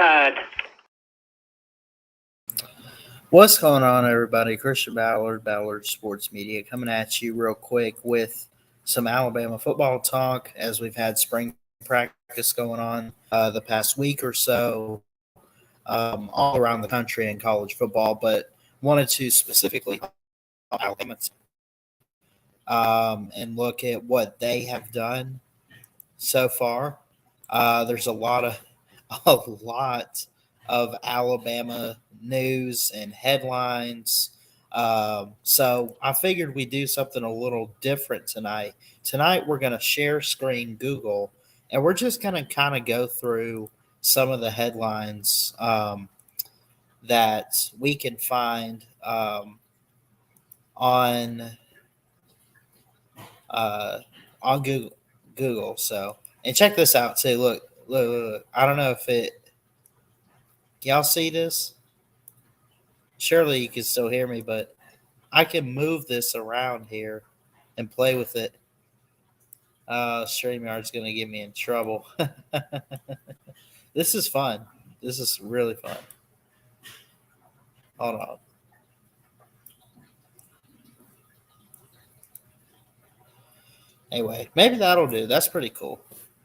mode. What's going on, everybody? Christian Ballard Sports Media, coming at you real quick with some Alabama football talk as we've had spring practice going on the past week or so all around the country in college football, but wanted to specifically Alabama and look at what they have done so far. There's a lot of Alabama news and headlines. So I figured we'd do something a little different tonight. Tonight we're going to share screen Google, and we're just going to kind of go through some of the headlines that we can find on on Google. So, and check this out too. Look. I don't know if y'all see this. Surely you can still hear me, but I can move this around here and play with it. StreamYard's going to get me in trouble. This is fun. This is really fun. Hold on. Anyway, maybe that'll do. That's pretty cool.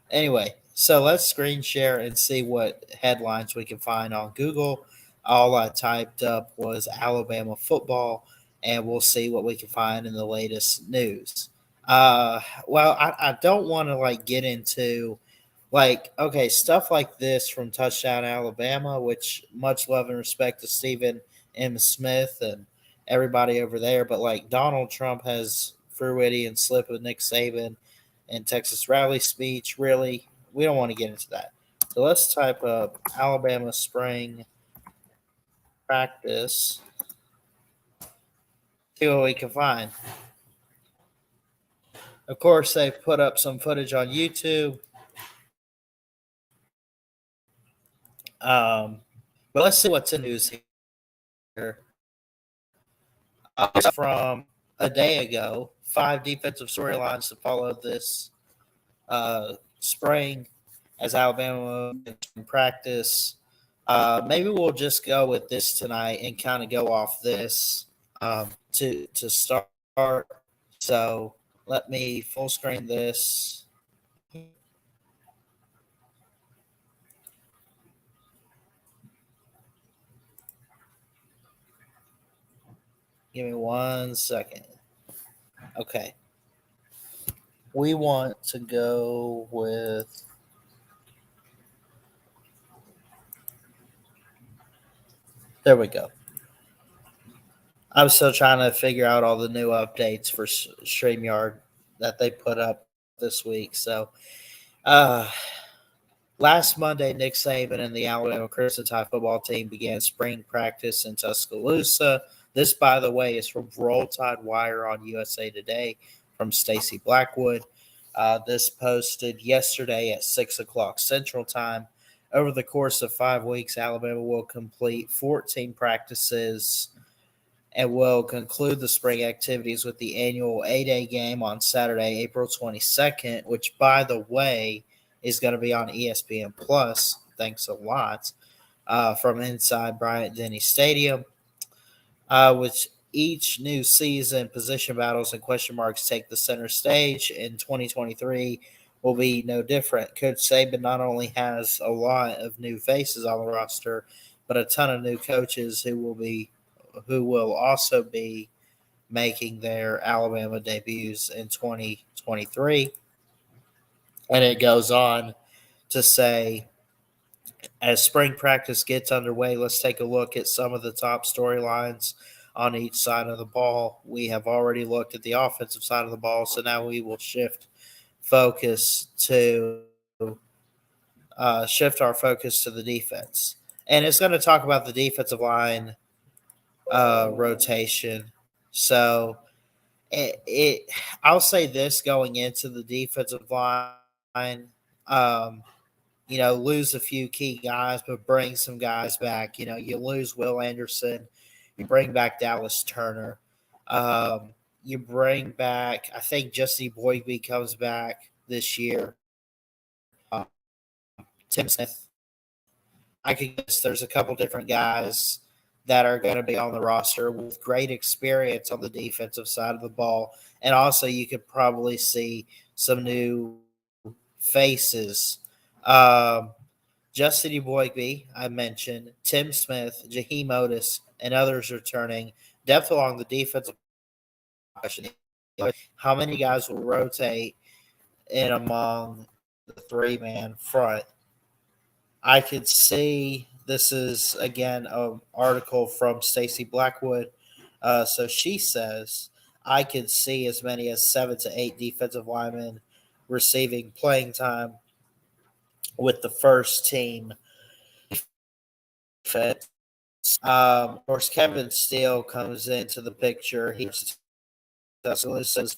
Anyway, so let's screen share and see what headlines we can find on Google. All I typed up was Alabama football, and we'll see what we can find in the latest news. I don't want to get into stuff like this from Touchdown Alabama, which much love and respect to Stephen M. Smith and everybody over there. But Donald Trump has Freudian slip with Nick Saban and Texas rally speech. Really, we don't want to get into that. So let's type up Alabama spring practice. See what we can find. Of course, they've put up some footage on YouTube. But let's see what's in news here. From a day ago, 5 defensive storylines to follow this spring as Alabama in practice. Maybe we'll just go with this tonight and kind of go off this to start. So let me full screen this. Give me 1 second. Okay. We want to go with there we go. I'm still trying to figure out all the new updates for StreamYard that they put up this week. So, last Monday, Nick Saban and the Alabama Crimson Tide football team began spring practice in Tuscaloosa. This, by the way, is from Roll Tide Wire on USA Today from Stacy Blackwood. This posted yesterday at 6 o'clock Central Time. Over the course of 5 weeks, Alabama will complete 14 practices and will conclude the spring activities with the annual 8A game on Saturday, April 22nd, which, by the way, is going to be on ESPN Plus. Thanks a lot. From inside Bryant-Denny Stadium, which each new season, position battles and question marks take the center stage. In 2023 will be no different. Coach Saban not only has a lot of new faces on the roster, but a ton of new coaches who will also be making their Alabama debuts in 2023. And it goes on to say, as spring practice gets underway, let's take a look at some of the top storylines on each side of the ball. We have already looked at the offensive side of the ball, so now we will shift our focus to the defense. And it's going to talk about the defensive line rotation. So I'll say this going into the defensive line, lose a few key guys, but bring some guys back. You lose Will Anderson, you bring back Dallas Turner, you bring back, I think Jesse Boygby comes back this year. Tim Smith I could guess there's a couple different guys that are going to be on the roster with great experience on the defensive side of the ball. And also, you could probably see some new faces. Justin Eboigbe, I mentioned, Tim Smith, Jaheim Otis, and others returning. Depth along the defensive question. How many guys will rotate in among the three-man front? I could see this is again an article from Stacy Blackwood. So she says I could see as many as 7 to 8 defensive linemen receiving playing time with the first team. Of course, Kevin Steele comes into the picture. He's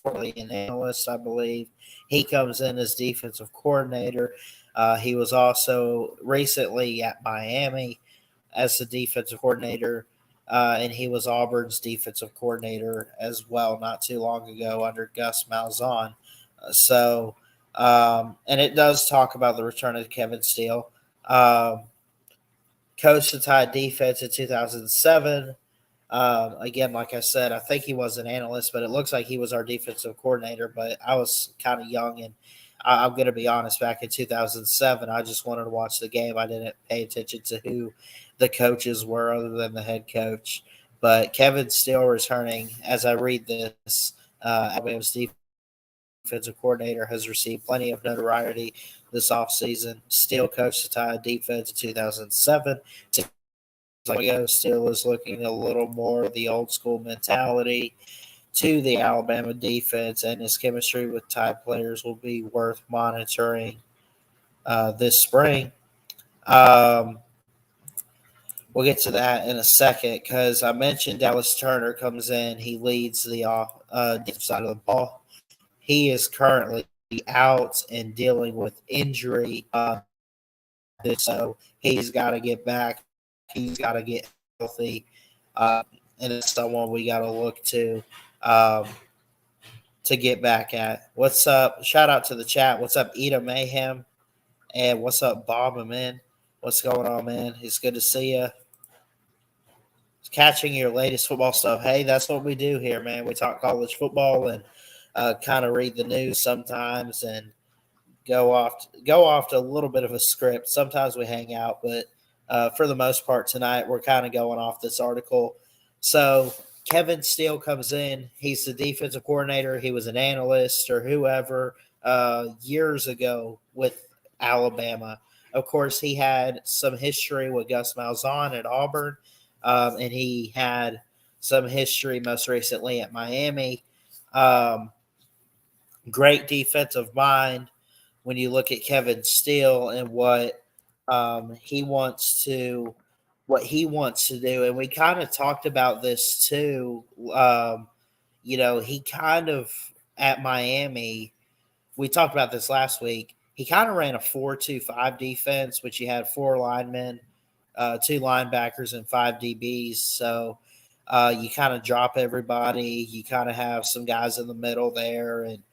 formerly an analyst, I believe. He comes in as defensive coordinator. He was also recently at Miami as the defensive coordinator, and he was Auburn's defensive coordinator as well not too long ago under Gus Malzahn. And it does talk about the return of Kevin Steele. Coached the Tide defense in 2007. Again, like I said, I think he was an analyst, but it looks like he was our defensive coordinator. But I was kind of young, and I'm going to be honest, back in 2007, I just wanted to watch the game. I didn't pay attention to who the coaches were other than the head coach. But Kevin Steele returning, as I read this, Alabama's defensive coordinator has received plenty of notoriety this offseason. Steele coached the Tide defense in 2007. Steele is looking a little more of the old school mentality to the Alabama defense, and his chemistry with Tide players will be worth monitoring this spring. We'll get to that in a second because I mentioned Dallas Turner comes in. He leads the defensive side of the ball. He is currently out and dealing with injury. So he's got to get back. He's got to get healthy. And it's someone we got to look to get back at. What's up? Shout out to the chat. What's up, Eda Mayhem? And what's up, Bob Man? What's going on, man? It's good to see you. Catching your latest football stuff. Hey, that's what we do here, man. We talk college football and kind of read the news sometimes and go off to a little bit of a script. Sometimes we hang out, but for the most part tonight, we're kind of going off this article. So Kevin Steele comes in. He's the defensive coordinator. He was an analyst or whoever years ago with Alabama. Of course, he had some history with Gus Malzahn at Auburn, and he had some history most recently at Miami. Great defensive mind. When you look at Kevin Steele and what he wants to do, and we kind of talked about this too. He kind of at Miami. We talked about this last week. He kind of ran a 4-2-5 defense, which you had 4 linemen, 2 linebackers, and 5 DBs. So you kind of drop everybody. You kind of have some guys in the middle there, and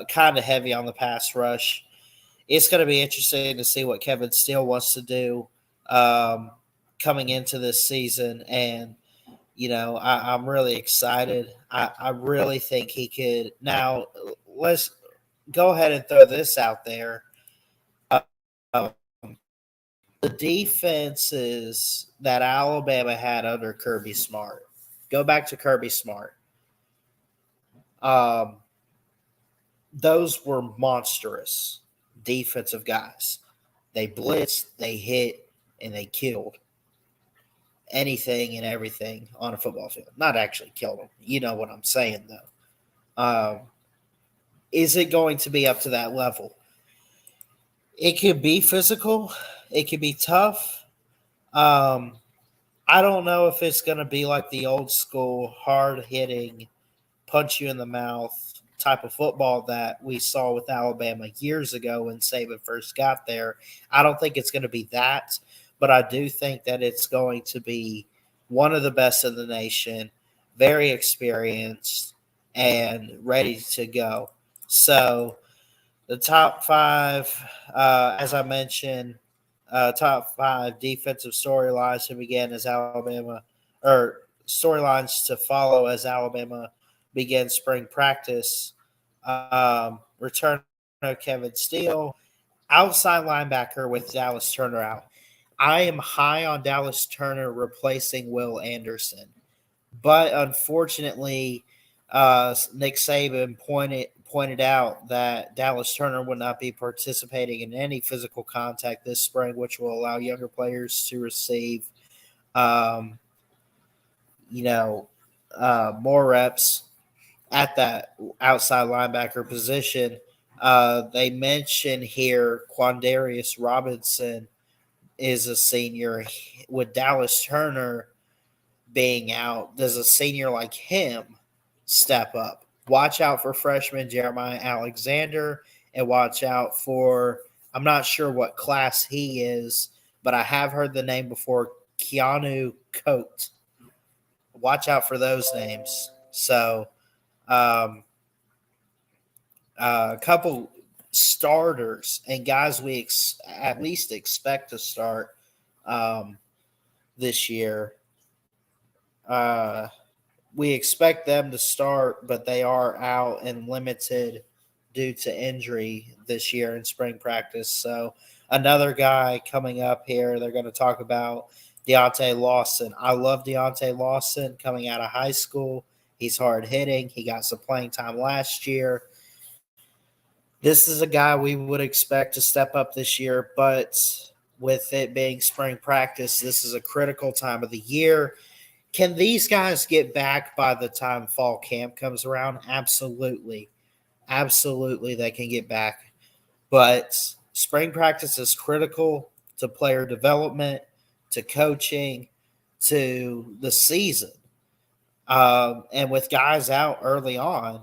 kind of heavy on the pass rush. It's going to be interesting to see what Kevin Steele wants to do coming into this season. And, I'm really excited. I really think he could. Now, let's go ahead and throw this out there. The defenses that Alabama had under Kirby Smart. Go back to Kirby Smart. Those were monstrous defensive guys. They blitzed, they hit, and they killed anything and everything on a football field. Not actually killed them. You know what I'm saying, though. Is it going to be up to that level? It could be physical. It could be tough. I don't know if it's going to be like the old school, hard-hitting, punch you in the mouth type of football that we saw with Alabama years ago when Saban first got there. I don't think it's going to be that, but I do think that it's going to be one of the best in the nation, very experienced, and ready to go. So The top five, as I mentioned, top five defensive storylines to begin as Alabama, or storylines to follow as Alabama begins spring practice. Return of Kevin Steele, outside linebacker with Dallas Turner out. I am high on Dallas Turner replacing Will Anderson, but unfortunately, Nick Saban pointed out that Dallas Turner would not be participating in any physical contact this spring, which will allow younger players to receive, um, you know, more reps at that outside linebacker position. They mention here Quandarius Robinson is a senior with Dallas Turner being out. Does a senior like him step up? Watch out for freshman Jeremiah Alexander and watch out for, I'm not sure what class he is, but I have heard the name before, Keanu Coate. Watch out for those names. So, a couple starters and guys we at least expect to start this year. We expect them to start, but they are out and limited due to injury this year in spring practice. So another guy coming up here, they're going to talk about Deontay Lawson. I love Deontay Lawson coming out of high school. He's hard hitting. He got some playing time last year. This is a guy we would expect to step up this year, but with it being spring practice, this is a critical time of the year. Can these guys get back by the time fall camp comes around? Absolutely. Absolutely, they can get back. But spring practice is critical to player development, to coaching, to the season. And with guys out early on,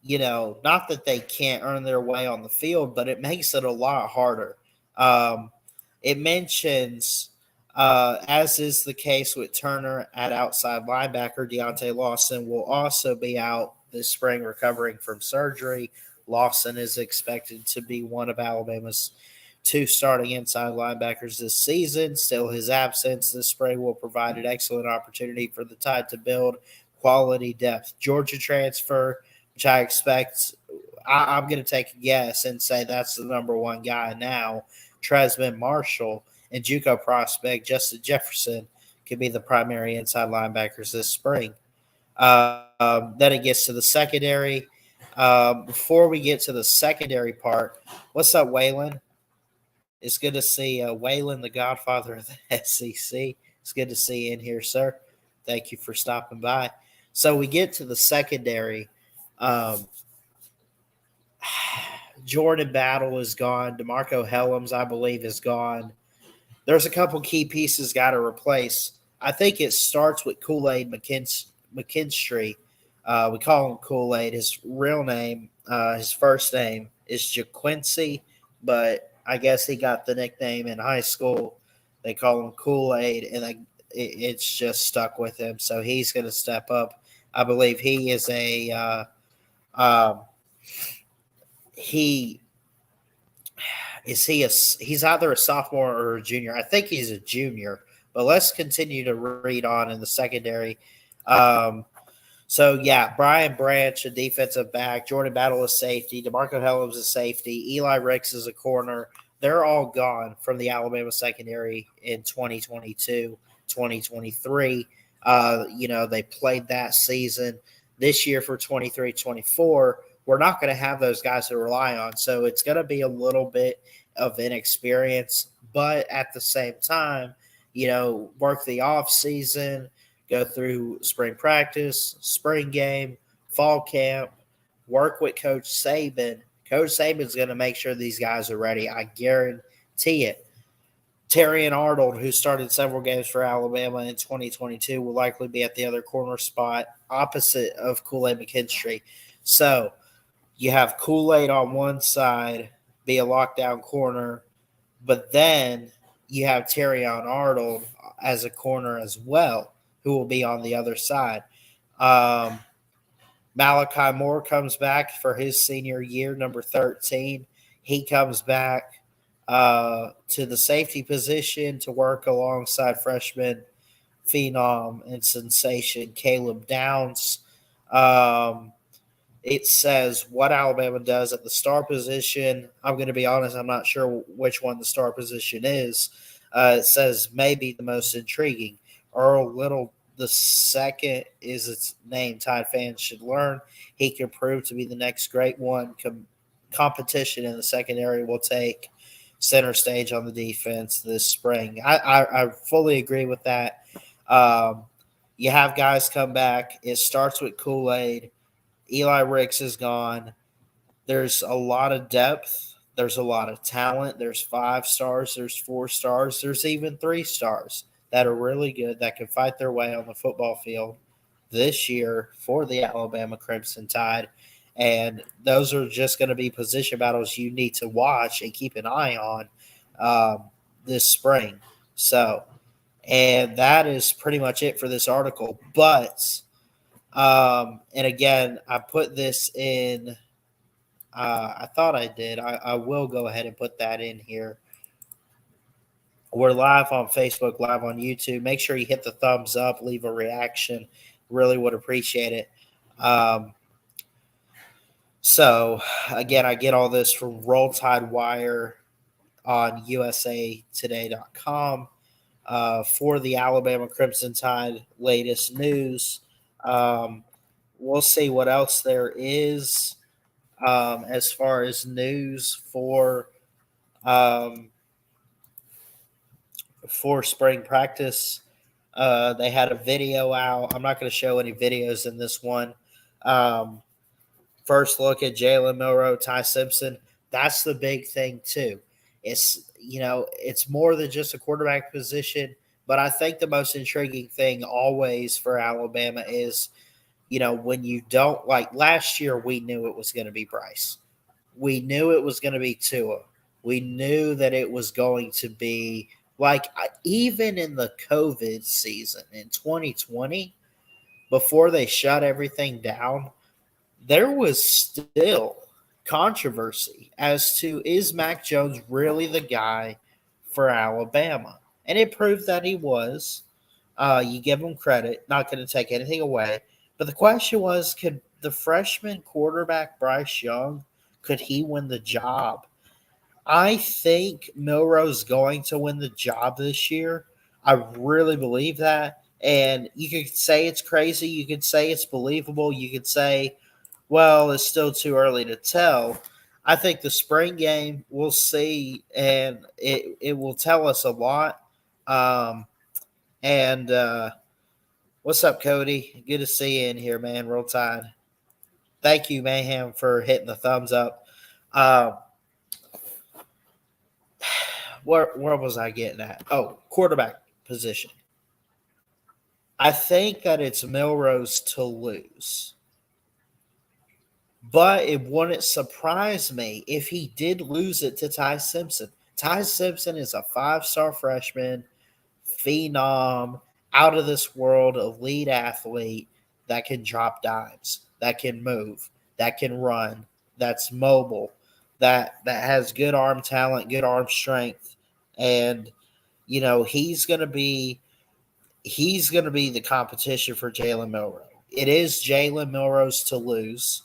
not that they can't earn their way on the field, but it makes it a lot harder. It mentions, as is the case with Turner at outside linebacker, Deontay Lawson will also be out this spring recovering from surgery. Lawson is expected to be one of Alabama's two starting inside linebackers this season. Still, his absence this spring will provide an excellent opportunity for the Tide to build quality depth. Georgia transfer, which I expect, I'm going to take a guess and say that's the number one guy now, Tresman Marshall, and JUCO prospect Justin Jefferson could be the primary inside linebackers this spring. Then it gets to the secondary. Before we get to the secondary part, what's up, Waylon? It's good to see Waylon, the godfather of the SEC. It's good to see you in here, sir. Thank you for stopping by. So we get to the secondary. Jordan Battle is gone. DeMarco Helms, I believe, is gone. There's a couple key pieces got to replace. I think it starts with Kool-Aid McKinstry. We call him Kool-Aid. His real name, his first name is JaQuincy, but I guess he got the nickname in high school. They call him Kool-Aid, and it's just stuck with him. So he's going to step up. I believe he is he's either a sophomore or a junior. I think he's a junior, but let's continue to read on in the secondary. Brian Branch, a defensive back, Jordan Battle is safety, DeMarco Helms is safety, Eli Ricks is a corner. They're all gone from the Alabama secondary in 2022, 2023. They played that season. This year for 23-24, we're not going to have those guys to rely on. So it's going to be a little bit of inexperience, but at the same time, work the off season, go through spring practice, spring game, fall camp, work with Coach Saban. Coach Saban's going to make sure these guys are ready. I guarantee it. Terrion Arnold, who started several games for Alabama in 2022, will likely be at the other corner spot opposite of Kool-Aid McKinstry. So you have Kool-Aid on one side, be a lockdown corner, but then you have Terrion Arnold as a corner as well, who will be on the other side. Malachi Moore comes back for his senior year, number 13. He comes back to the safety position to work alongside freshman phenom and sensation Caleb Downs. Um, it says what Alabama does at the star position. I'm going to be honest, I'm not sure which one the star position is. It says maybe the most intriguing. Earl Little the second is its name Tide fans should learn. He can prove to be the next great one. Competition in the secondary will take center stage on the defense this spring. I fully agree with that. Um, you have guys come back. It starts with Kool-Aid. Eli Ricks is gone. There's a lot of depth. There's a lot of talent. There's 5 stars. There's 4 stars. There's even 3 stars that are really good that can fight their way on the football field this year for the Alabama Crimson Tide. And those are just going to be position battles you need to watch and keep an eye on this spring. So, and that is pretty much it for this article. But and again, I put this in. I thought I did. I will go ahead and put that in here. We're live on Facebook, live on YouTube. Make sure you hit the thumbs up, leave a reaction. Really would appreciate it. So, again, I get all this from Roll Tide Wire on usatoday.com for the Alabama Crimson Tide latest news. We'll see what else there is as far as news for spring practice. They had a video out. I'm not going to show any videos in this one. First look at Jalen Milroe, Ty Simpson. That's the big thing too. It's more than just a quarterback position, but I think the most intriguing thing always for Alabama is, when you don't, like last year, we knew it was going to be Bryce. We knew it was going to be Tua. We knew that it was going to be even in the COVID season in 2020, before they shut everything down, there was still controversy as to, is Mac Jones really the guy for Alabama? And it proved that he was. You give him credit, not going to take anything away. But the question was, could the freshman quarterback Bryce Young, could he win the job? I think Milroe's going to win the job this year. I really believe that. And you could say it's crazy. You could say it's believable. You could say, well, it's still too early to tell. I think the spring game, we'll see, and it will tell us a lot. What's up, Cody? Good to see you in here, man. Roll Tide. Thank you, Mayhem, for hitting the thumbs up. Where was I getting at? Oh, quarterback position. I think that it's Milroe's to lose. But it wouldn't surprise me if he did lose it to Ty Simpson. Ty Simpson is a 5-star freshman, phenom, out of this world, elite athlete that can drop dimes, that can move, that can run, that's mobile, that has good arm talent, good arm strength. And, he's going to be the competition for Jalen Milroe. It is Jalen Milroe's to lose.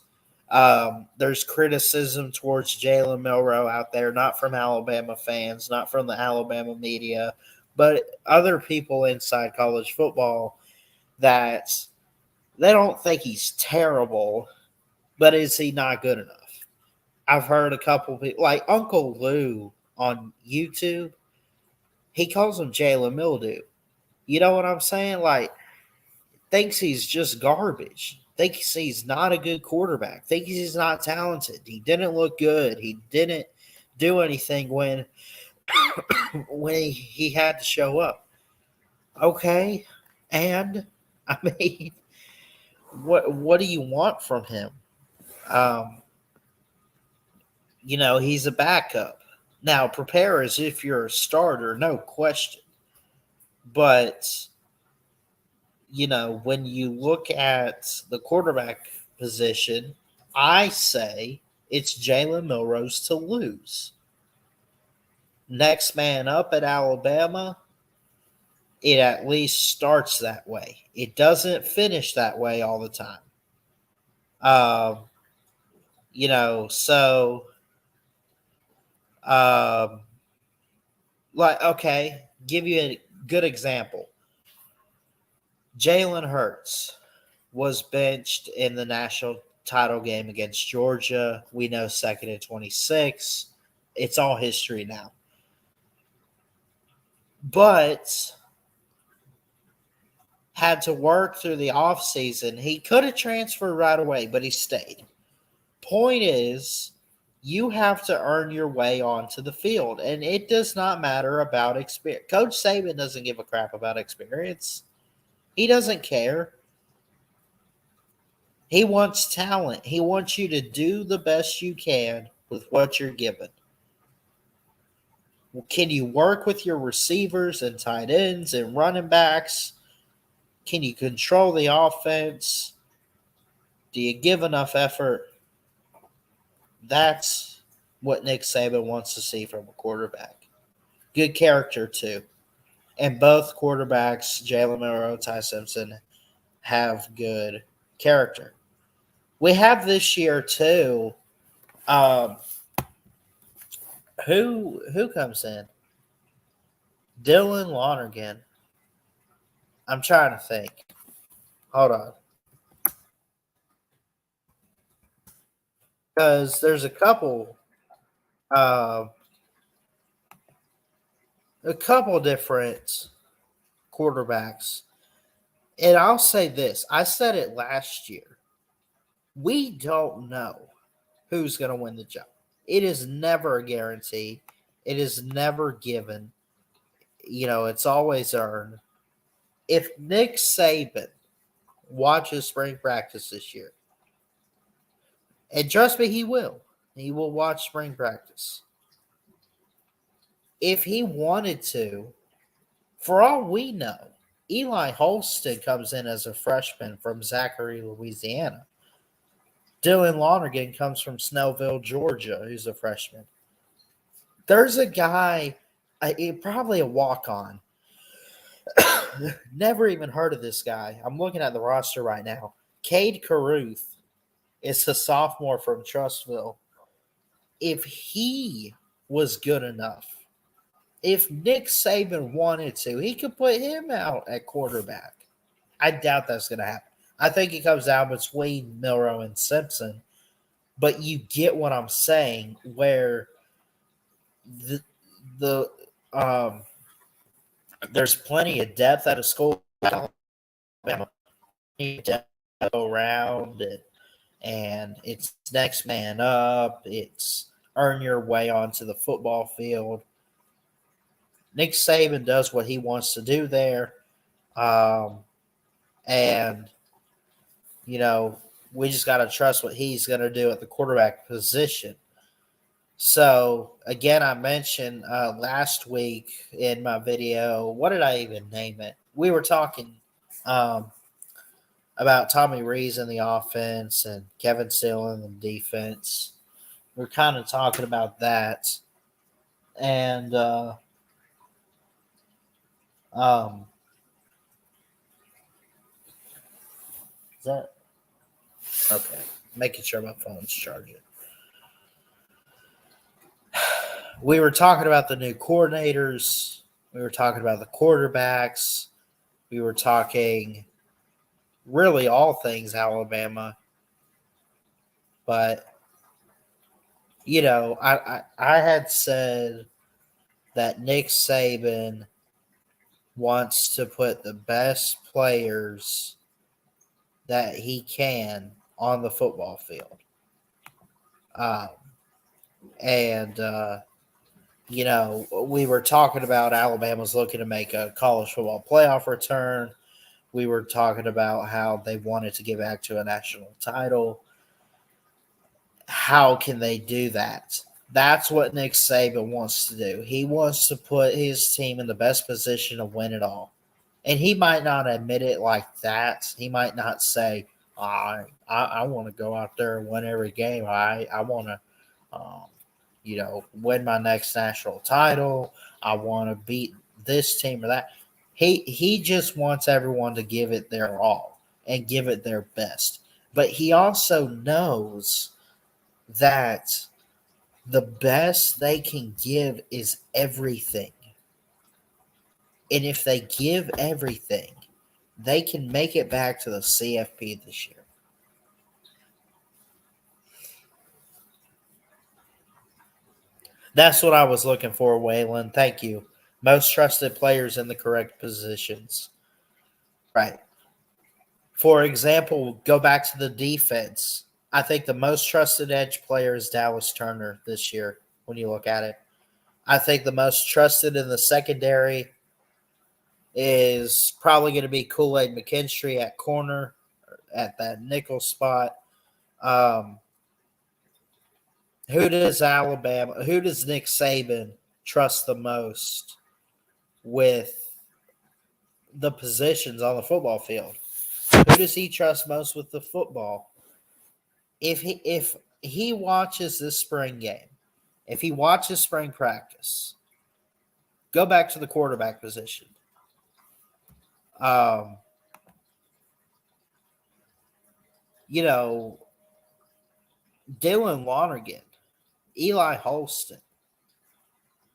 There's criticism towards Jalen Milroe out there, not from Alabama fans, not from the Alabama media, but other people inside college football, that they don't think he's terrible, but is he not good enough? I've heard a couple people, like Uncle Lou on YouTube, he calls him Jalen Mildew. You know what I'm saying? Thinks he's just garbage. Thinks he's not a good quarterback. Thinks he's not talented. He didn't look good. He didn't do anything when he had to show up. Okay, and I mean, what do you want from him? He's a backup. Now, prepare as if you're a starter, no question. But when you look at the quarterback position, I say It's Jalen Milroe's to lose. Next man up at Alabama, it at least starts that way. It doesn't finish that way all the time. Um, so um, like, okay, give you a good example. Jalen Hurts was benched in the national title game against Georgia. We know 2nd and 26. It's all history now. But had to work through the offseason. He could have transferred right away, but he stayed. Point is, you have to earn your way onto the field, and it does not matter about experience. Coach Saban doesn't give a crap about experience. He doesn't care. He wants talent. He wants you to do the best you can with what you're given. Can you work with your receivers and tight ends and running backs? Can you control the offense? Do you give enough effort? That's what Nick Saban wants to see from a quarterback. Good character, too. And both quarterbacks, Jalen Milroe, Ty Simpson, have good character. We have this year, too. Who comes in? Dylan Lonergan. I'm trying to think. Hold on. Because there's a couple different quarterbacks. And I'll say this. I said it last year. We don't know who's going to win the job. It is never a guarantee. It is never given. It's always earned. If Nick Saban watches spring practice this year, and trust me, he will watch spring practice. If he wanted to, for all we know, Eli Holston comes in as a freshman from Zachary, Louisiana. Dylan Lonergan comes from Snellville, Georgia, who's a freshman. There's a guy, probably a walk-on. Never even heard of this guy. I'm looking at the roster right now. Cade Carruth is a sophomore from Trustville. If he was good enough, if Nick Saban wanted to, he could put him out at quarterback. I doubt that's going to happen. I think it comes down between Milroe and Simpson. But you get what I'm saying, where there's plenty of depth at a school like Alabama. Depth around it, and it's next man up. It's earn your way onto the football field. Nick Saban does what he wants to do there. And, we just got to trust what he's going to do at the quarterback position. So, again, I mentioned last week in my video, what did I even name it? We were talking about Tommy Rees in the offense and Kevin Steele in the defense. We're kind of talking about that. And is that okay? Making sure my phone's charging. We were talking about the new coordinators. We were talking about the quarterbacks. We were talking really all things Alabama. But, I had said that Nick Saban wants to put the best players that he can on the football field. We were talking about Alabama's looking to make a college football playoff return. We were talking about how they wanted to get back to a national title. How can they do that? That's what Nick Saban wants to do. He wants to put his team in the best position to win it all. And he might not admit it like that. He might not say, I want to go out there and win every game. I want to, um, win my next national title. I want to beat this team or that. He just wants everyone to give it their all and give it their best. But he also knows that the best they can give is everything. And if they give everything, they can make it back to the CFP this year. That's what I was looking for, Waylon. Thank you. Most trusted players in the correct positions. Right. For example, go back to the defense. I think the most trusted edge player is Dallas Turner this year when you look at it. I think the most trusted in the secondary is probably going to be Kool-Aid McKinstry at corner at that nickel spot. Um, who does Nick Saban trust the most with the positions on the football field? Who does he trust most with the football? If he watches this spring game, if he watches spring practice, go back to the quarterback position. Um, you know, Dylan Lonergan, Eli Holston,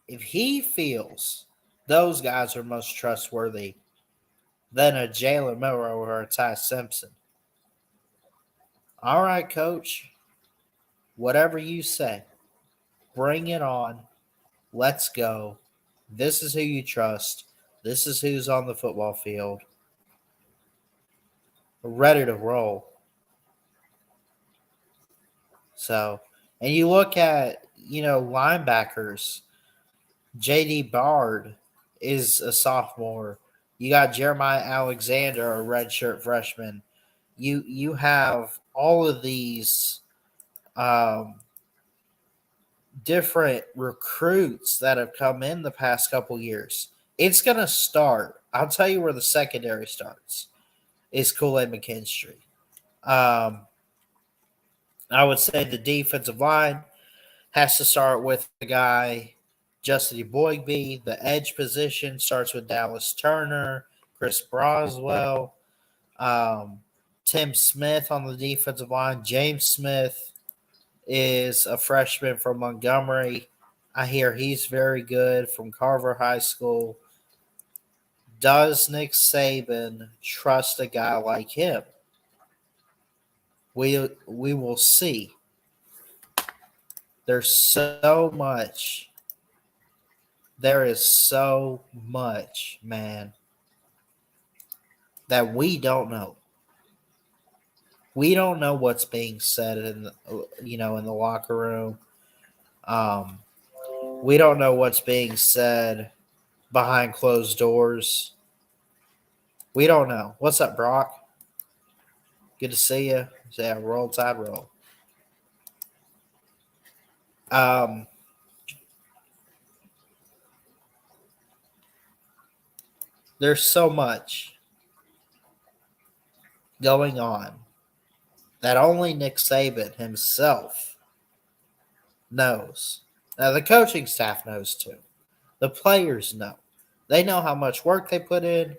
if he feels those guys are most trustworthy than a Jalen Milrow or a Ty Simpson, all right, coach, whatever you say, bring it on. Let's go. This is who you trust. This is who's on the football field. We're ready to roll. So, and you look at, linebackers. J.D. Bard is a sophomore. You got Jeremiah Alexander, a redshirt freshman. You have all of these um, different recruits that have come in the past couple years. It's going to start. I'll tell you where the secondary starts. Is Kool-Aid McKinstry. I would say the defensive line has to start with the guy, Justin Boygby. The edge position starts with Dallas Turner, Chris Broswell, Tim Smith on the defensive line. James Smith is a freshman from Montgomery. I hear he's very good from Carver High School. Does Nick Saban trust a guy like him? We will see. There's so much. There is so much, man, that we don't know. We don't know what's being said in the locker room. Um, we don't know what's being said behind closed doors. We don't know. What's up, Brock? Good to see you. Yeah, roll tide roll. Um, there's so much going on that only Nick Saban himself knows. Now, the coaching staff knows too. The players know. They know how much work they put in,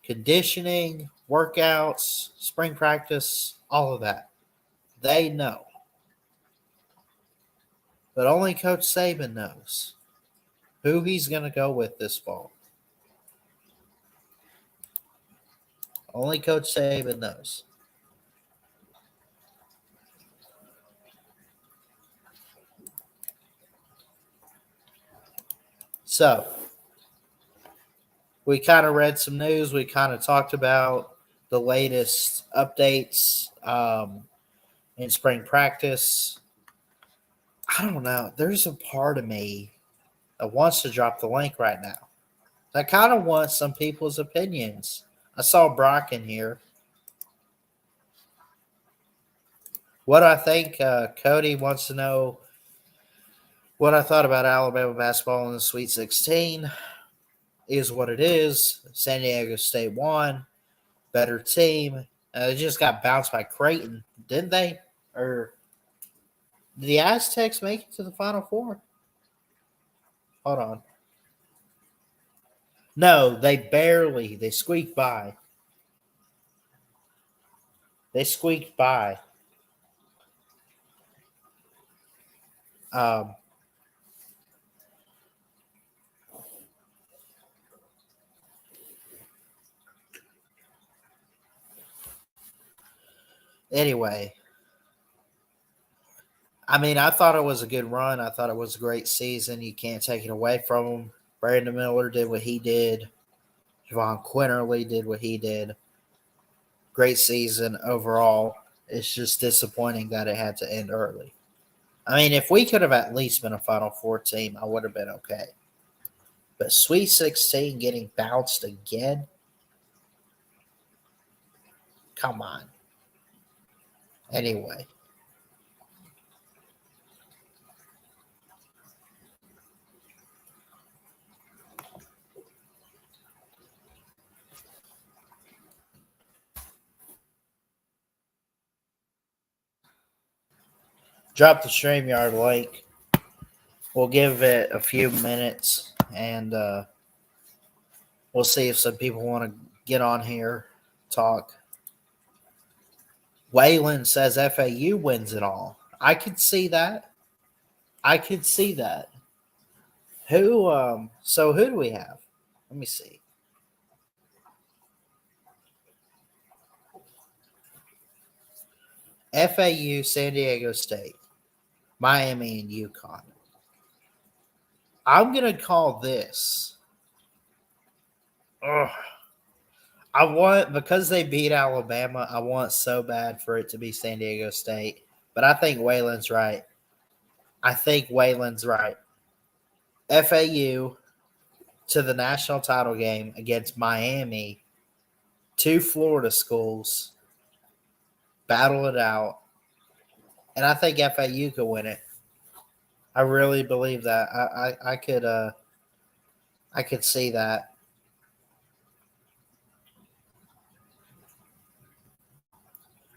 conditioning, workouts, spring practice, all of that. They know. But only Coach Saban knows who he's going to go with this fall. Only Coach Saban knows. So, we kind of read some news. We kind of talked about the latest updates in spring practice. I don't know. There's a part of me that wants to drop the link right now. I kind of want some people's opinions. I saw Brock in here. What I think, Cody wants to know what I thought about Alabama basketball in the Sweet 16. Is what it is. San Diego State won. Better team. They just got bounced by Creighton, didn't they? Or did the Aztecs make it to the Final Four? Hold on. No, they barely. They squeaked by. They squeaked by. Um, anyway, I mean, I thought it was a good run. I thought it was a great season. You can't take it away from him. Brandon Miller did what he did. Javon Quinterly did what he did. Great season overall. It's just disappointing that it had to end early. I mean, if we could have at least been a Final Four team, I would have been okay. But Sweet 16 getting bounced again? Come on. Anyway, drop the StreamYard link. We'll give it a few minutes and we'll see if some people want to get on here, talk. Waylon says FAU wins it all. I could see that. I could see that. So who do we have? Let me see. FAU, San Diego State, Miami, and UConn. I'm gonna call this. Ugh. I want because they beat Alabama. I want so bad for it to be San Diego State, but I think Waylon's right. I think Waylon's right. FAU to the national title game against Miami, two Florida schools, battle it out, and I think FAU could win it. I really believe that. I could see that.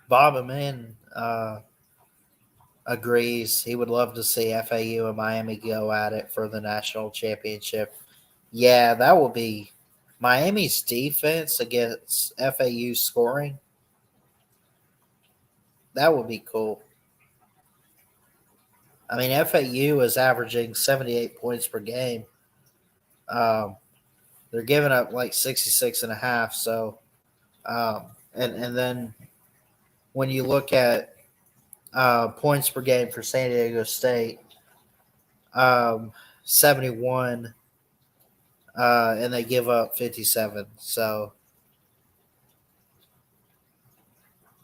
Bob Amin agrees. He would love to see FAU and Miami go at it for the national championship. Yeah, that will be Miami's defense against FAU scoring. That would be cool. I mean, FAU is averaging 78 points per game. Um, they're giving up like 66 and a half. So, and then when you look at points per game for San Diego State, 71, and they give up 57. So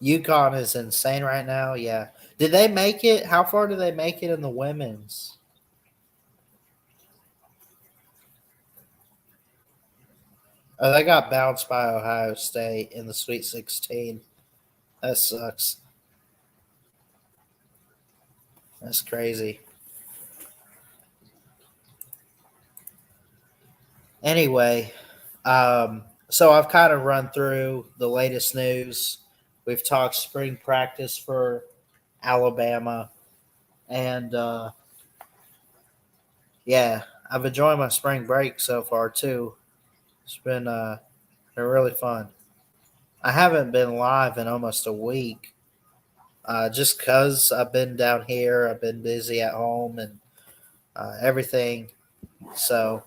UConn is insane right now. Yeah. Did they make it? How far did they make it in the women's? Oh, they got bounced by Ohio State in the Sweet 16. That sucks. That's crazy. Anyway, so I've kind of run through the latest news. We've talked spring practice for Alabama, and yeah, I've enjoyed my spring break so far too. It's been really fun. I haven't been live in almost a week, just because I've been down here. I've been busy at home and everything. So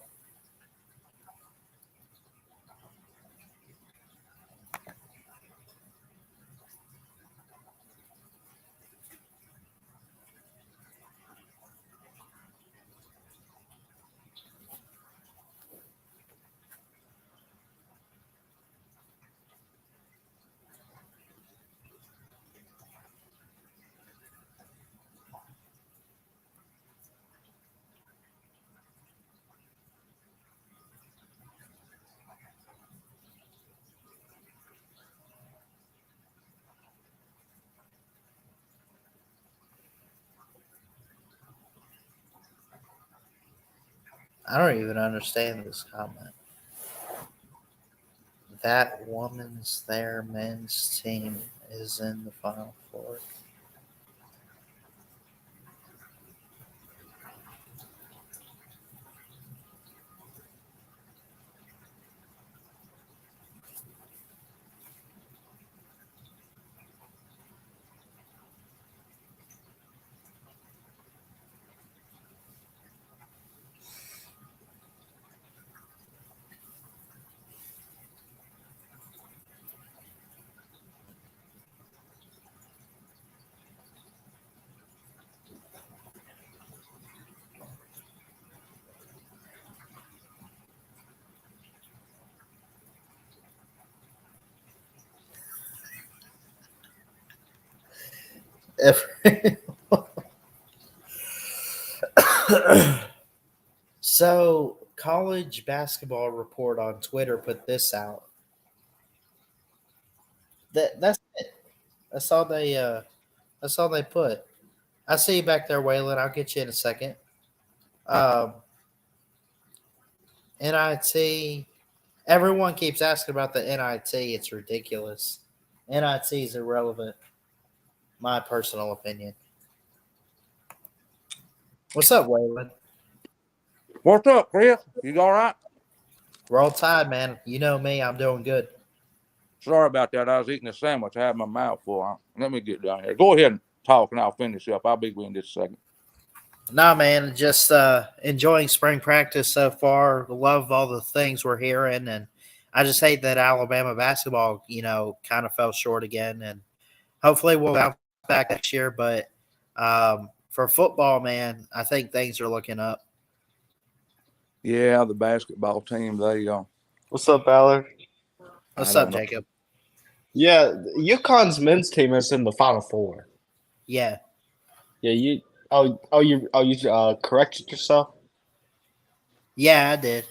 I don't even understand this comment. That their men's team is in the Final Four. So, College Basketball Report on Twitter put this out. That's it. That's all they. That's all they put. I see you back there, Waylon. I'll get you in a second. Um, NIT. Everyone keeps asking about the NIT. It's ridiculous. NIT is irrelevant. My personal opinion. What's up, Waylon? What's up, Chris? You all right? Roll Tide, man. You know me. I'm doing good. Sorry about that. I was eating a sandwich. I had my mouth full. Let me get down here. Go ahead and talk, and I'll finish up. I'll be with you in just a second. Nah, man. Just enjoying spring practice so far. Love all the things we're hearing, and I just hate that Alabama basketball, kind of fell short again. And hopefully we'll bounce back next year. But for football, man, I think things are looking up. Yeah, the basketball team, they What's up, Ballard? What's up, Jacob? Yeah, UConn's men's team is in the Final Four. Yeah. Yeah, you corrected yourself? Yeah, I did.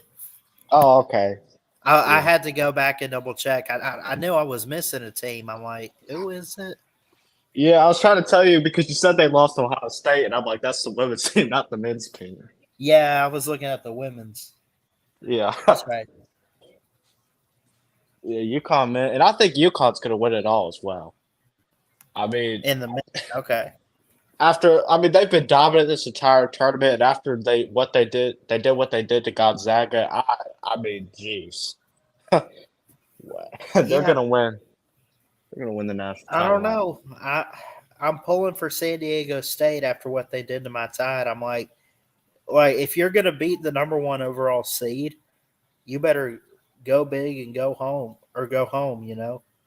Oh, okay. I had to go back and double check. I knew I was missing a team. I'm like, who is it? Yeah, I was trying to tell you because you said they lost to Ohio State, and I'm like, that's the women's team, not the men's team. Yeah, I was looking at the women's. Yeah. That's right. Yeah, UConn, man. And I think UConn's going to win it all as well. I mean, okay. They've been dominant this entire tournament, and after they did what they did to Gonzaga. I mean, jeez. They're going to win. They're going to win the national title. I don't know. I'm pulling for San Diego State after what they did to my Tide. I'm like if you're going to beat the number 1 overall seed, you better go big and go home.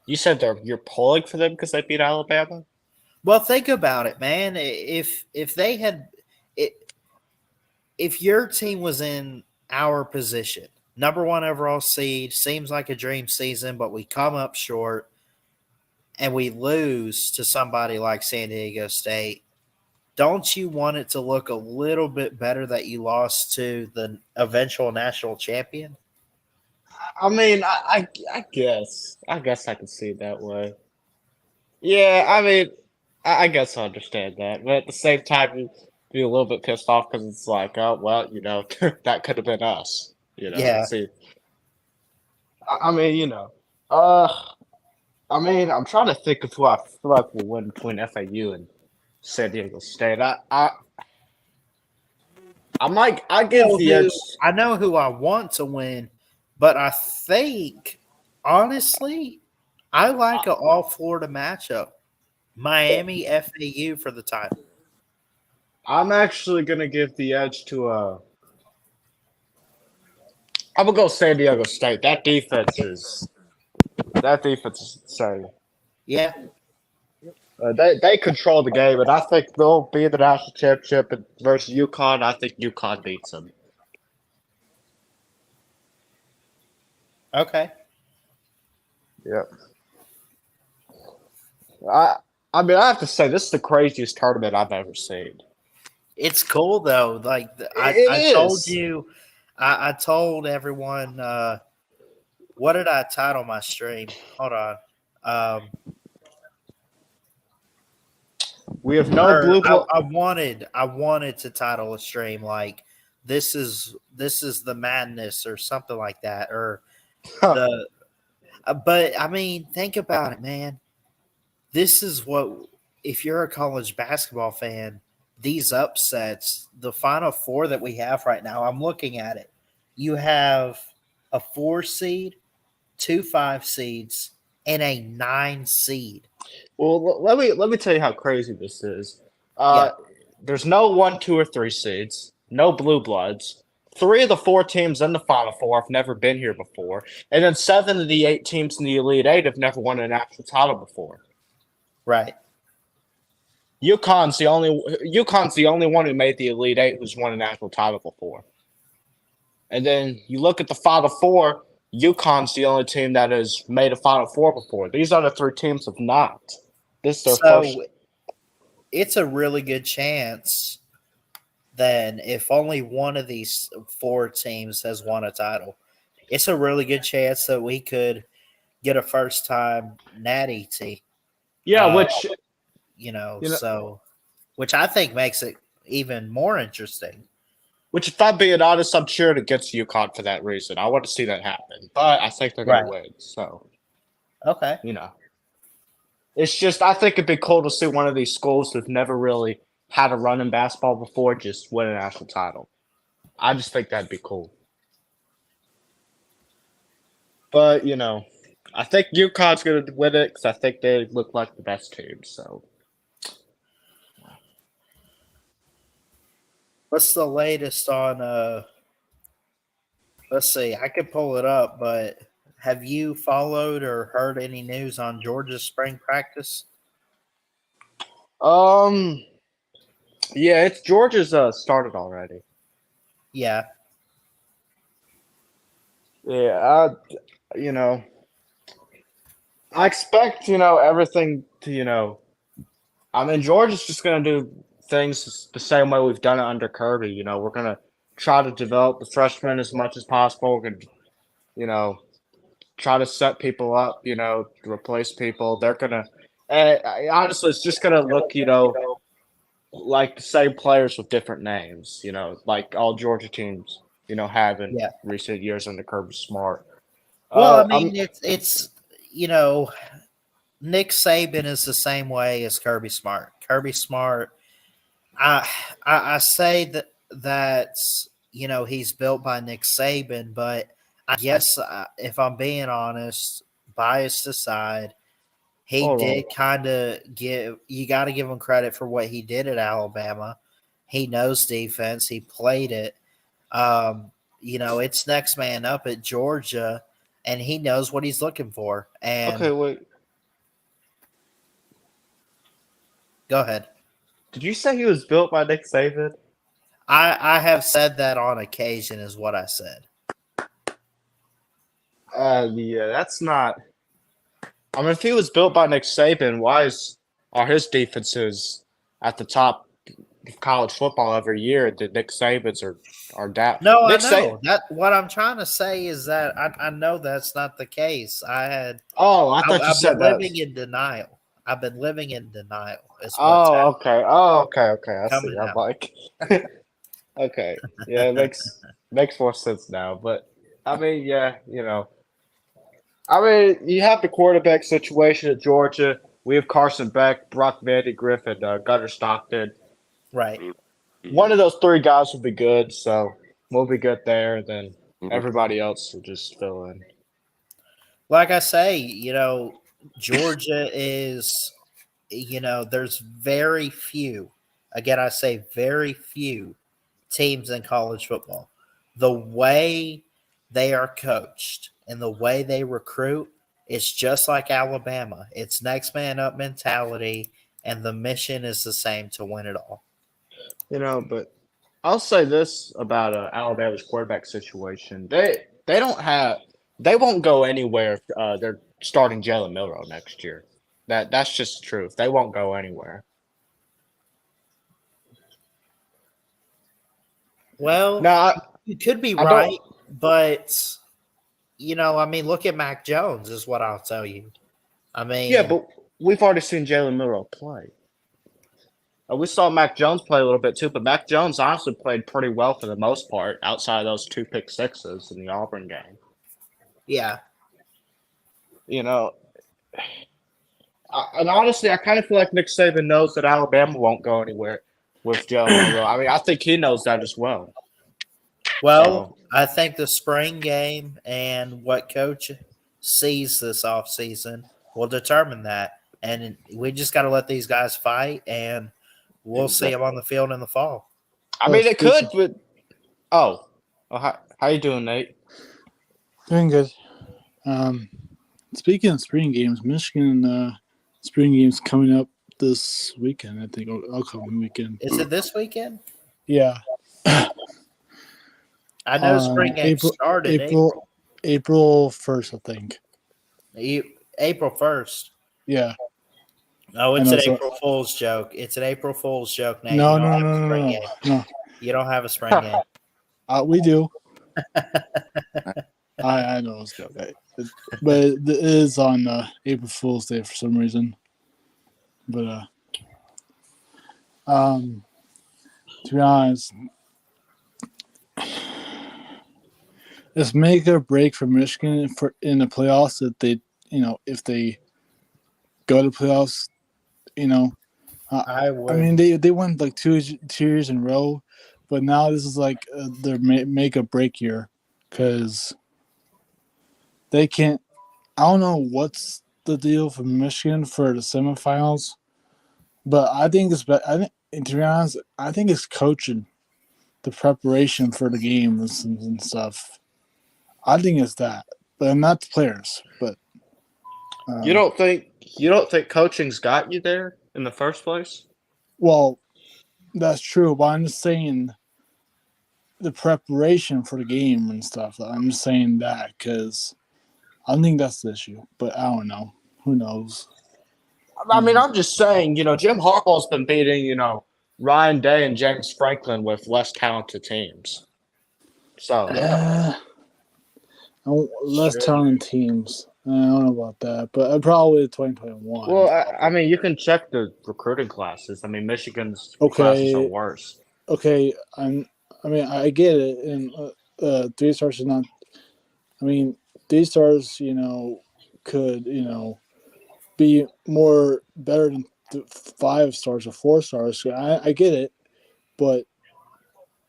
You said you're pulling for them because they beat Alabama? Well, think about it, man. If your team was in our position, number 1 overall seed, seems like a dream season, but we come up short and we lose to somebody like San Diego State, don't you want it to look a little bit better that you lost to the eventual national champion? I mean, I guess I can see it that way. Yeah, I mean, I guess I understand that, but at the same time, you be a little bit pissed off because it's like, oh well, that could have been us. Yeah. See, I'm trying to think of who I feel like will win between FAU and San Diego State. I give the edge. I know who I want to win, but I think, honestly, I like an all-Florida matchup. Miami, FAU for the title. I'm actually going to give the edge to I'm going to go San Diego State. That defense is insane. Yeah. They control the game, and I think they'll be in the national championship versus UConn. I think UConn beats them. Okay. Yep. I have to say, this is the craziest tournament I've ever seen. It's cool, though. Like, I told you, I told everyone, what did I title my stream? Hold on. We have no blue. I wanted to title a stream like this is the madness or something like that, or But I mean, think about it, man. This is what, if you're a college basketball fan, these upsets, the Final Four that we have right now, I'm looking at it. You have a 4 seed, 2 5 seeds, and a 9 seed. Well, let me tell you how crazy this is. Yeah, There's no 1, 2, or 3 seeds, no blue bloods. 3 of the 4 teams in the Final Four have never been here before, and then 7 of the 8 teams in the Elite Eight have never won a national title before. right. UConn's the only one who made the Elite Eight who's won a national title before. And then you look at the Final Four. UConn's the only team that has made a Final Four before. These other 3 teams have not. This is their first. So it's a really good chance then if only one of these 4 teams has won a title, it's a really good chance that we could get a first time natty team. Yeah, Uh, which So which I think makes it even more interesting. Which, if I'm being honest, I'm cheering against UConn for that reason. I want to see that happen, but I think they're going to win. So, Okay. It's just I think it'd be cool to see one of these schools who've never really had a run in basketball before just win a national title. I just think that'd be cool. But I think UConn's going to win it because I think they look like the best team. So. What's the latest on let's see, I could pull it up, but have you followed or heard any news on Georgia's spring practice? Yeah, it's Georgia's started already. Yeah. Yeah, I expect, everything to, I mean, Georgia's just going to do things the same way we've done it under Kirby. We're going to try to develop the freshmen as much as possible. We're going to, try to set people up, to replace people. They're going to, honestly, it's just going to look, like the same players with different names, like all Georgia teams, have in recent years under Kirby Smart. Well, I mean, it's Nick Saban is the same way as Kirby Smart. Kirby Smart, I say that he's built by Nick Saban, but I guess if I'm being honest, biased aside, he did kind of you got to give him credit for what he did at Alabama. He knows defense. He played it. It's next man up at Georgia, and he knows what he's looking for. And okay, wait. Go ahead. Did you say he was built by Nick Saban? I have said that on occasion, is what I said. Yeah, that's not. I mean, if he was built by Nick Saban, are his defenses at the top of college football every year? The Nick Sabans are down. No, Nick I know that. What I'm trying to say is that I know that's not the case. I thought you said that. I've been living in denial. I've been living in denial. Okay. I Coming see. I'm out. like, okay, yeah, it makes more sense now. But I mean, yeah, I mean, you have the quarterback situation at Georgia. We have Carson Beck, Brock Vandy Griffin, Gunnar Stockton. Right. One of those 3 guys will be good, so we'll be good there. Then everybody else will just fill in. Like I say, Georgia is, there's very few. Again, I say very few teams in college football. The way they are coached and the way they recruit, it's just like Alabama. It's next man up mentality, and the mission is the same to win it all. But I'll say this about Alabama's quarterback situation: they won't go anywhere. They're starting Jalen Milroe next year. That's just the truth. They won't go anywhere. Well, you could be right, but I mean, look at Mac Jones is what I'll tell you. I mean, yeah, but we've already seen Jalen Milroe play. We saw Mac Jones play a little bit too, but Mac Jones honestly played pretty well for the most part, outside of those 2 pick sixes in the Auburn game. Yeah. you know, and honestly, I kind of feel like Nick Saban knows that Alabama won't go anywhere with Joe Burrow. I mean, I think he knows that as well. Well, So, I think the spring game and what coach sees this offseason will determine that. And we just got to let these guys fight, and we'll see them on the field in the fall. I Oh, mean, it could, speaking- but how you doing, Nate? Doing good. Speaking of spring games, Michigan spring games coming up this weekend. I think upcoming weekend. Is it this weekend? Yeah, I know spring games started April 1st, I think. April 1st. Yeah. Oh, it's I an know, so- April Fool's joke. It's an April Fool's joke, Nate. No, You don't no, have a no, spring no, game. no. You don't have a spring game. We do. I know it's joke, but it is on April Fool's Day for some reason. But to be honest, it's make or break for Michigan for in the playoffs. That they, if they go to playoffs, I would. I mean, they won like two years in a row, but now this is like their make or break year because they can't. I don't know what's the deal for Michigan for the semifinals, but I think it's. I think, and to be honest, I think it's coaching, the preparation for the games and stuff. I think it's that, but not the players. But You don't think coaching's got you there in the first place? well, that's true, but I'm just saying the preparation for the game and stuff. I'm just saying that because I don't think that's the issue, but I don't know. Who knows? I mean, I'm just saying, Jim Harbaugh's been beating, Ryan Day and James Franklin with less talented teams. So, Less talented teams. I don't know about that, but probably 2021. well, I mean, you can check the recruiting classes. I mean, Michigan's classes are worse. Okay, I get it, and 3 stars is not. I mean, 3 stars, could be more better than 5 stars or 4 stars. I get it, but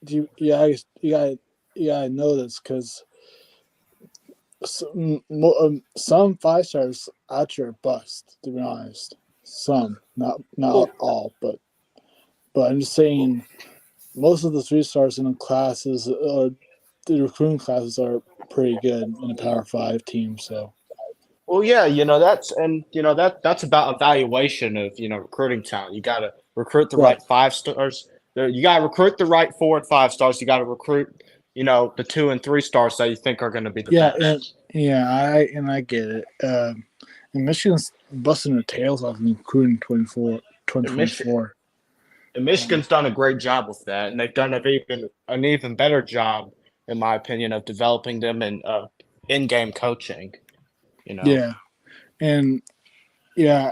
you gotta know this because some 5 stars out are bust. To be honest, some not all, but I'm just saying most of the 3 stars in the classes or the recruiting classes are pretty good in a Power 5 team. So. Well, yeah, that's about evaluation of recruiting talent. You got to recruit the right 5 stars. You got to recruit the right 4 and 5 stars. You got to recruit the 2 and 3 stars that you think are going to be the best. I get it. And Michigan's busting their tails off in recruiting 2024. And Michigan's done a great job with that, and they've done an even better job, in my opinion, of developing them in in-game coaching. Yeah, and I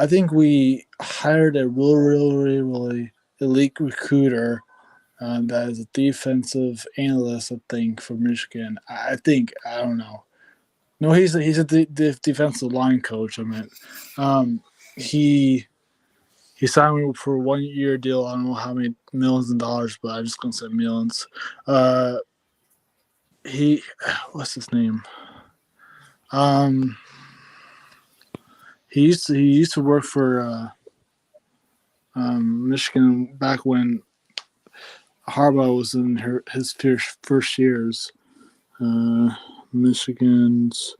think we hired a really elite recruiter that is a defensive analyst. I think for Michigan. I don't know. No, he's a defensive line coach. I meant he signed me for a 1-year deal. I don't know how many millions of dollars, but I'm just gonna say millions. What's his name? He used to work for Michigan back when Harbaugh was in his first years. Michigan's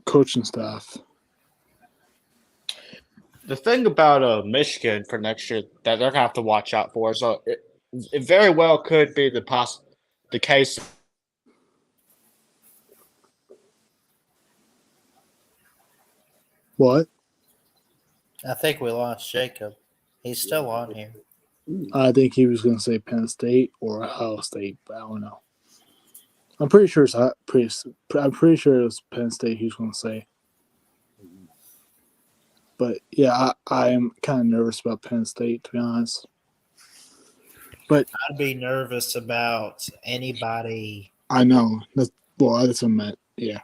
coaching staff. The thing about Michigan for next year that they're gonna have to watch out for is it very well could be the case. What? I think we lost Jacob. He's still on here. I think he was going to say Penn State or Ohio State, but I don't know. I'm pretty sure it was Penn State he was going to say. But yeah, I am kind of nervous about Penn State, to be honest. But I'd be nervous about anybody. I know that's what I meant. Yeah,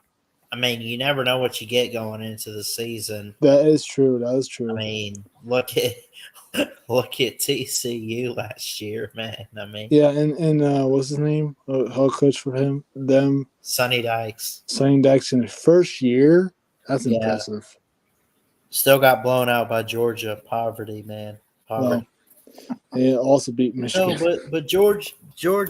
I mean, you never know what you get going into the season. that is true. That is I true. mean, look at TCU last year, man. I mean, Yeah, and what's his name? Head coach for them, Sonny Dykes. Sonny Dykes in his first year. That's Yeah. impressive. Still got blown out by Georgia. Poverty, man. Poverty. Well, it also beat Michigan. No, but George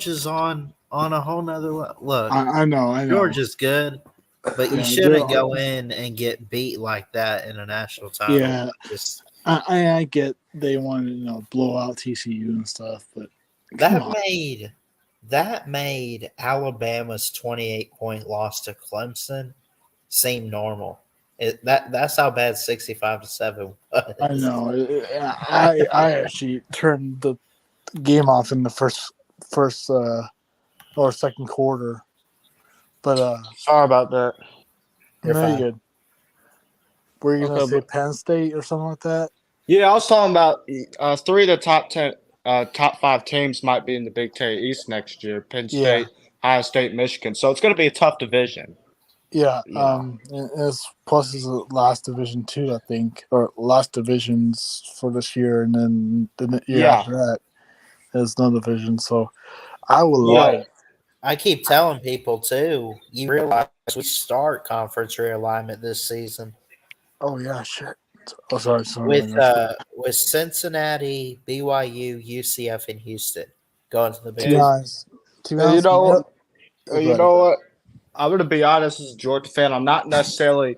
is on a whole nother look. I know. George is good, but you Yeah, shouldn't they're- go in and get beat like that in a national title. Yeah. Just I get they want to blow out TCU and stuff, but that made Alabama's 28-point loss to Clemson seem normal. That's how bad 65-7 was. I know. I actually turned the game off in the first or second quarter, but Sorry about that. You're no, fine. you're good. Were you gonna Okay, say Penn State or something like that? Yeah, I was talking about 3 of the top 5 teams might be in the Big Ten East next year. Penn Yeah. State, Ohio State, Michigan. So it's going to be a tough division. Yeah. Yeah. And it's plus is the last division too, I think, or last divisions for this year, and then the year Yeah. after that is no division. So I would Yeah. like. I keep telling people too. You realize we start conference realignment this season Oh yeah, shit. Oh, sorry. with Cincinnati, BYU, UCF, and Houston going to the Big to be Ten. honest, You know what? Go You ahead. know what? I'm going to be honest as a Georgia fan. I'm not necessarily,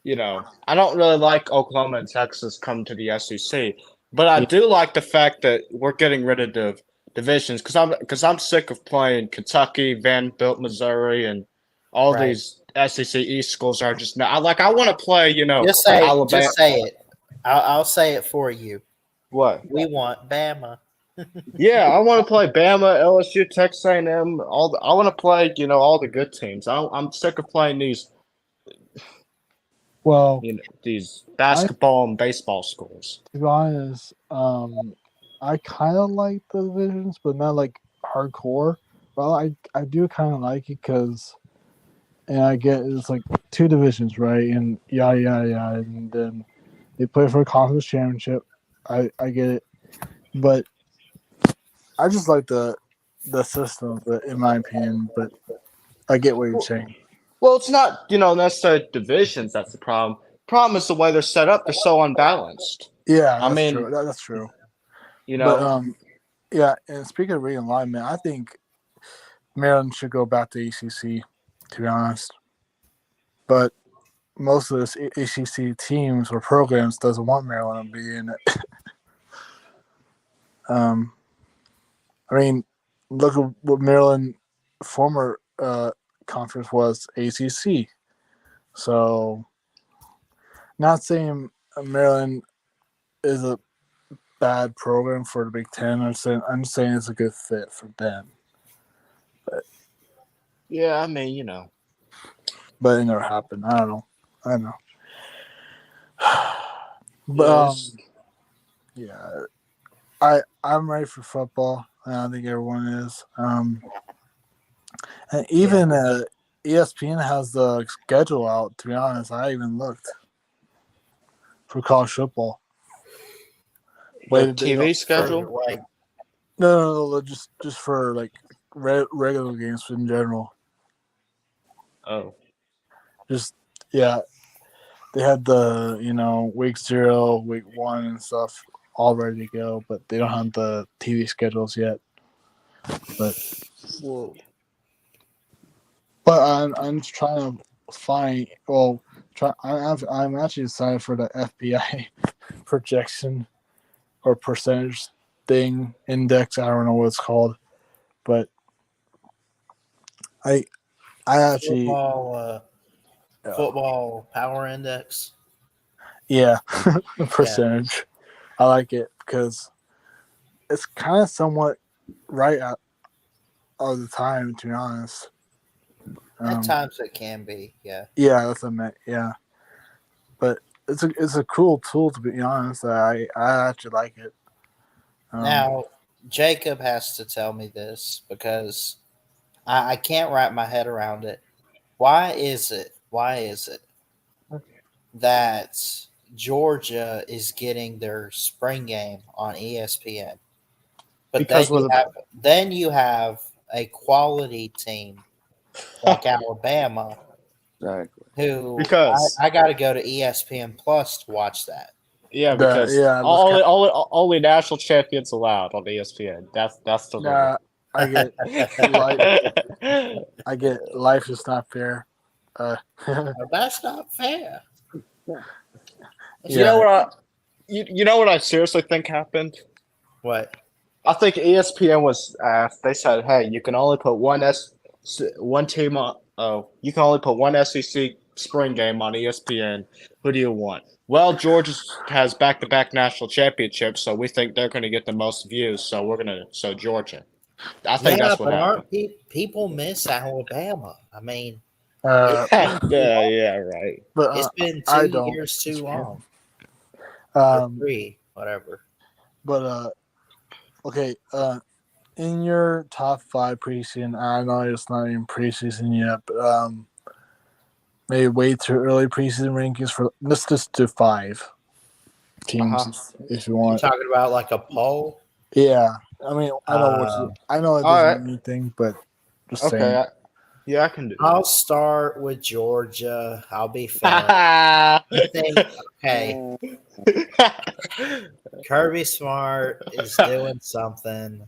I don't really like Oklahoma and Texas coming to the SEC, but I do like the fact that we're getting rid of the divisions because I'm sick of playing Kentucky, Vanderbilt, Missouri, and all Right. these SEC East schools are just not. I want to play, Just say Alabama. Just say it. I'll say it for you. What? We want Bama. Yeah, I want to play Bama, LSU, Texas A&M. I want to play, all the good teams. I'm sick of playing these Well, these basketball and baseball schools. to be honest, I kind of like the divisions, but not like hardcore. Well, I do kind of like it because, and I get it's like 2 divisions, right? And yada yada yada, and then they play for a conference championship. I get it, but I just like the system, but in my opinion. But I get what you're saying. Well, it's not, necessarily divisions that's the problem. Problem is the way they're set up. They're so unbalanced. Yeah, I mean, true. That's true. You know, But yeah. And speaking of realignment, I think Maryland should go back to ACC. To be honest, but most of this ACC teams or programs doesn't want Maryland to be in it. I mean, look at what Maryland former conference was, ACC. So, not saying Maryland is a bad program for the Big Ten. I'm saying it's a good fit for them. yeah, I mean, But it never happened. I don't know. But yeah, I'm ready for football. And I think everyone is. And even ESPN has the schedule out. To be honest, I even looked for college football. the TV schedule. No, just for like regular games in general. Oh, Just yeah, they had the week 0, week 1, and stuff all ready to go, but they don't have the TV schedules yet. But I'm trying to find. Well, I'm actually excited for the FBI projection or percentage thing index. I don't know what it's called, but I actually football power index. Yeah, percentage. Yeah. I like it because it's kind of somewhat right all the time, to be honest. At times it can be, yeah. Yeah, that's what I meant. Yeah, but it's a cool tool, to be honest. I actually like it. Now, Jacob has to tell me this because I can't wrap my head around it. Why is it? Why is it that Georgia is getting their spring game on ESPN? But Because then you have a quality team like Alabama Exactly. who because I got to go to ESPN Plus to watch that. because Yeah, only national champions allowed on ESPN. That's the rule. I get life is not fair. Well, that's not fair. You know Yeah. what you know what I seriously think happened? What? I think ESPN was they said, "Hey, you can only put one team on. Oh, you can only put one SEC spring game on ESPN. Who do you want?" Well, Georgia has back-to-back national championships, so we think they're going to get the most views. So Georgia. I think Yeah, that's what but happened. people miss Alabama? I mean, uh, it's been too long. Yeah, right. but It's been I 2 don't. years too long. Or Um, 3, whatever. but okay. In your top 5 preseason, I know it's not even preseason yet, but maybe wait too early preseason rankings for let's just do 5 teams if you You want. talking about like a poll? Yeah, I mean, I know it All doesn't right. mean anything, but just Okay. saying. Yeah, I can do I'll start with Georgia. I'll be fair. that. I think okay, Kirby Smart is doing something.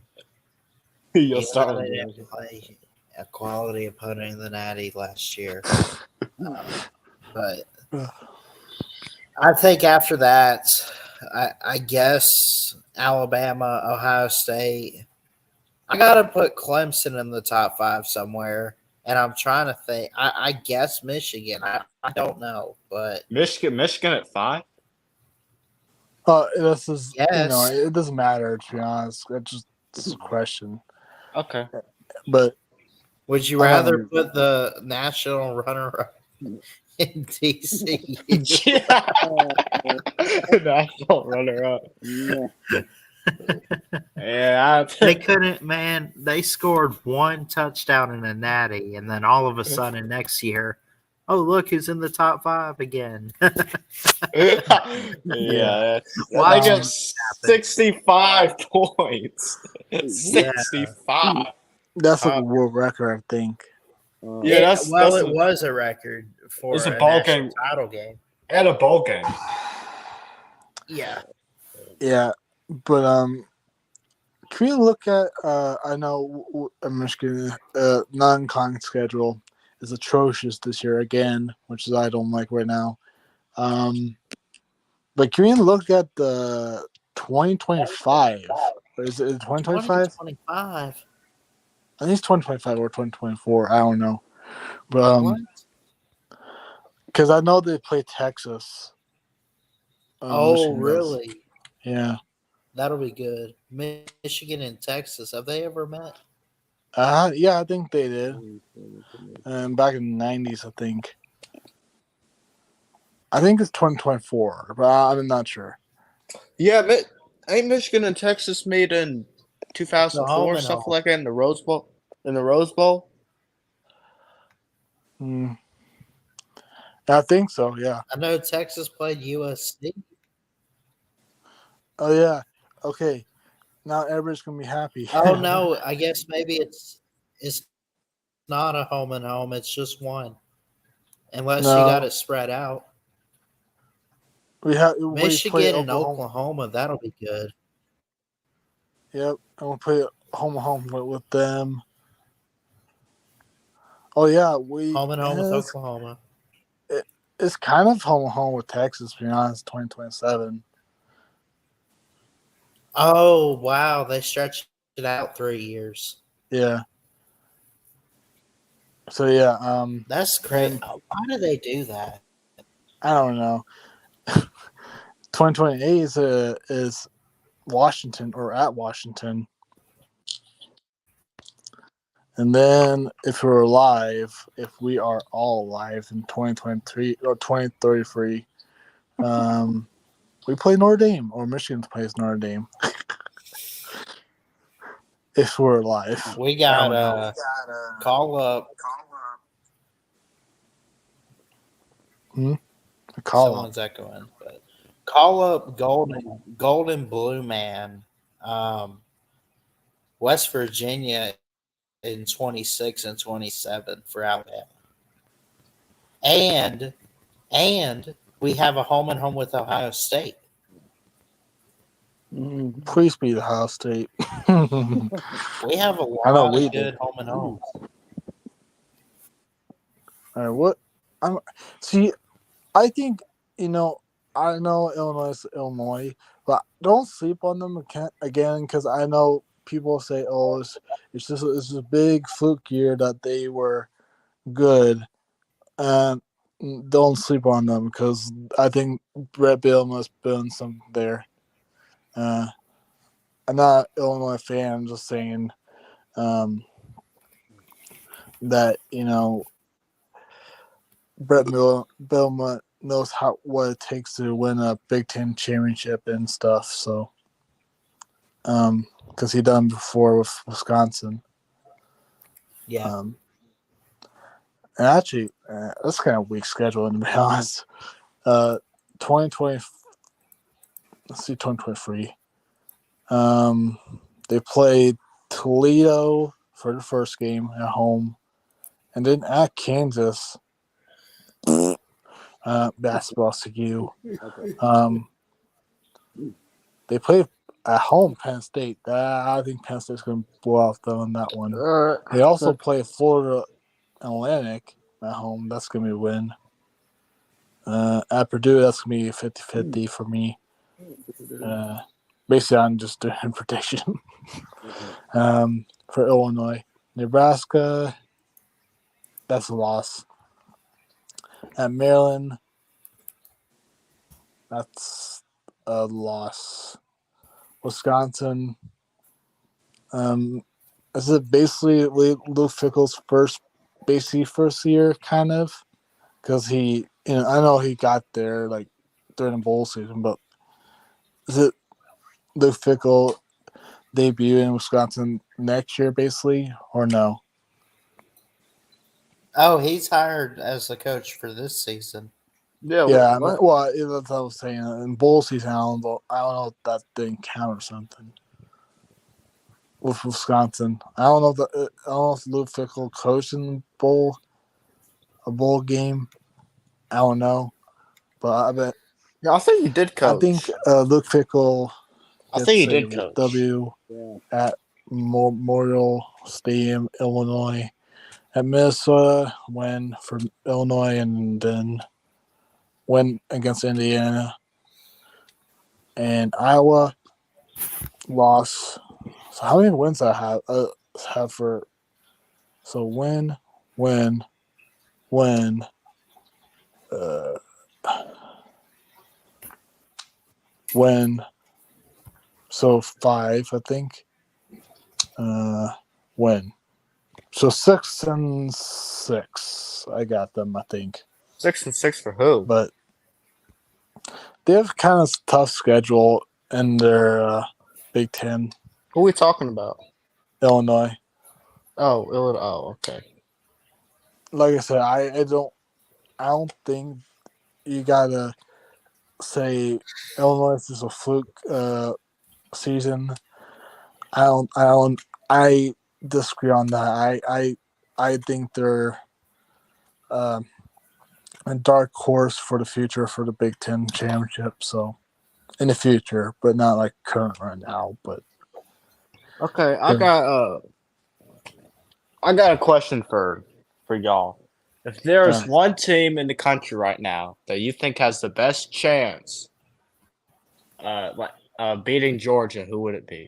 You'll Even though start with they didn't Georgia. play a quality opponent in the Natty last year, but I think after that, I guess Alabama, Ohio State. I gotta put Clemson in the top 5 somewhere, and I'm trying to think. I guess Michigan. I don't know, but Michigan at 5. This is yes. it doesn't matter to be honest. It's a question, Okay. but Would you rather put the national runner-up in DC? Yeah. National runner-up. Yeah. They couldn't, man. They scored 1 touchdown in a natty, and then all of a sudden next year, oh look, who's in the top 5 again? Yeah. Why They get 65 points. 65. that's like a world record, I think. Yeah, it was a record for it's a a ball national game. title game. At a bowl game. Yeah. Yeah, but can we look at? I know Michigan non-con schedule is atrocious this year again, which is I don't like right now. But can we look at the 2025? Or is it 2025? 2025. I think it's 2025 or 2024. I don't know, but What? because I know they play Texas. Oh, Michigan does. really? Yeah. That'll be good. Michigan and Texas, have they ever met? Yeah, I think they did. Back in the 90s, I think. I think it's 2024, but I'm not sure. Yeah, ain't Michigan and Texas meet in 2004, something like that, in the Rose Bowl? I think so, yeah. I know Texas played USC. Oh, yeah. Okay. Now everybody's going to be happy. Oh, no. I guess maybe it's not a home and home. It's just one. Unless you got it spread out. Michigan and Oklahoma, that'll be good. Yep. I'm going to play home and home with them. Oh, yeah. Home and home with Oklahoma. It's kind of home and home with Texas, to be honest, 2027. Oh, wow. They stretched it out 3 years. Yeah. So, yeah. That's crazy. Why do they do that? I don't know. 2028 is Washington or at Washington. And then if we are all alive in 2023 or 2033, we play Notre Dame or Michigan plays Notre Dame. if we're alive. We I got don't know. call up. Call up. Someone's echoing, but call up Golden Blue Man, West Virginia in 26 and 27 for Alabama, and we have a home and home with Ohio State. Please beat Ohio State. We have a I know lot we of good home and homes. All right, what? I think I know Illinois is Illinois, but don't sleep on them again because I know people say, "Oh, it's a big fluke year that they were good," and don't sleep on them because I think Brett Bielema has been some there. I'm not an Illinois fan. I'm just saying that Brett Bielema knows what it takes to win a Big Ten championship and stuff. So, because he done before with Wisconsin. Yeah. And actually, that's kind of weak schedule to be honest. 2020. Let's see, 2023. They played Toledo for the first game at home, and then at Kansas. Basketball CU. They played at home Penn State. I think Penn State's going to blow off them on that one. They also play Florida Atlantic at home. That's going to be a win. At Purdue, that's going to be 50-50 for me. Basically, I'm just doing prediction. For Illinois. Nebraska, that's a loss. At Maryland, that's a loss. Wisconsin, is it basically Lou Fickle's first year, kind of? Because I know he got there like during the bowl season, but is it Lou Fickle debut in Wisconsin next year, basically, or no? Oh, he's hired as the coach for this season. Yeah. Yeah, that's what I was saying. In bowl season, I don't know if that didn't count or something. With Wisconsin, I don't know if Lou Fickle coached in a bowl game. I don't know, but I bet. Yeah, I think he did coach. I think Luke Fickle I gets think he a did coach. W at Memorial Stadium, Illinois. At Minnesota, win for Illinois, and then win against Indiana. And Iowa loss. So how many wins I have for? So win. Win. So 5, I think. Win. So 6-6. I got them, I think. 6-6 for who? But they have kind of tough schedule in their Big Ten. Who are we talking about? Illinois. Oh, Illinois. Oh, okay. Like I said, I don't think you gotta say Illinois is a fluke season. I disagree on that. I think they're a dark horse for the future for the Big Ten championship. So in the future, but not like current right now. But okay, I got a question for y'all. If there's one team in the country right now that you think has the best chance, beating Georgia, who would it be?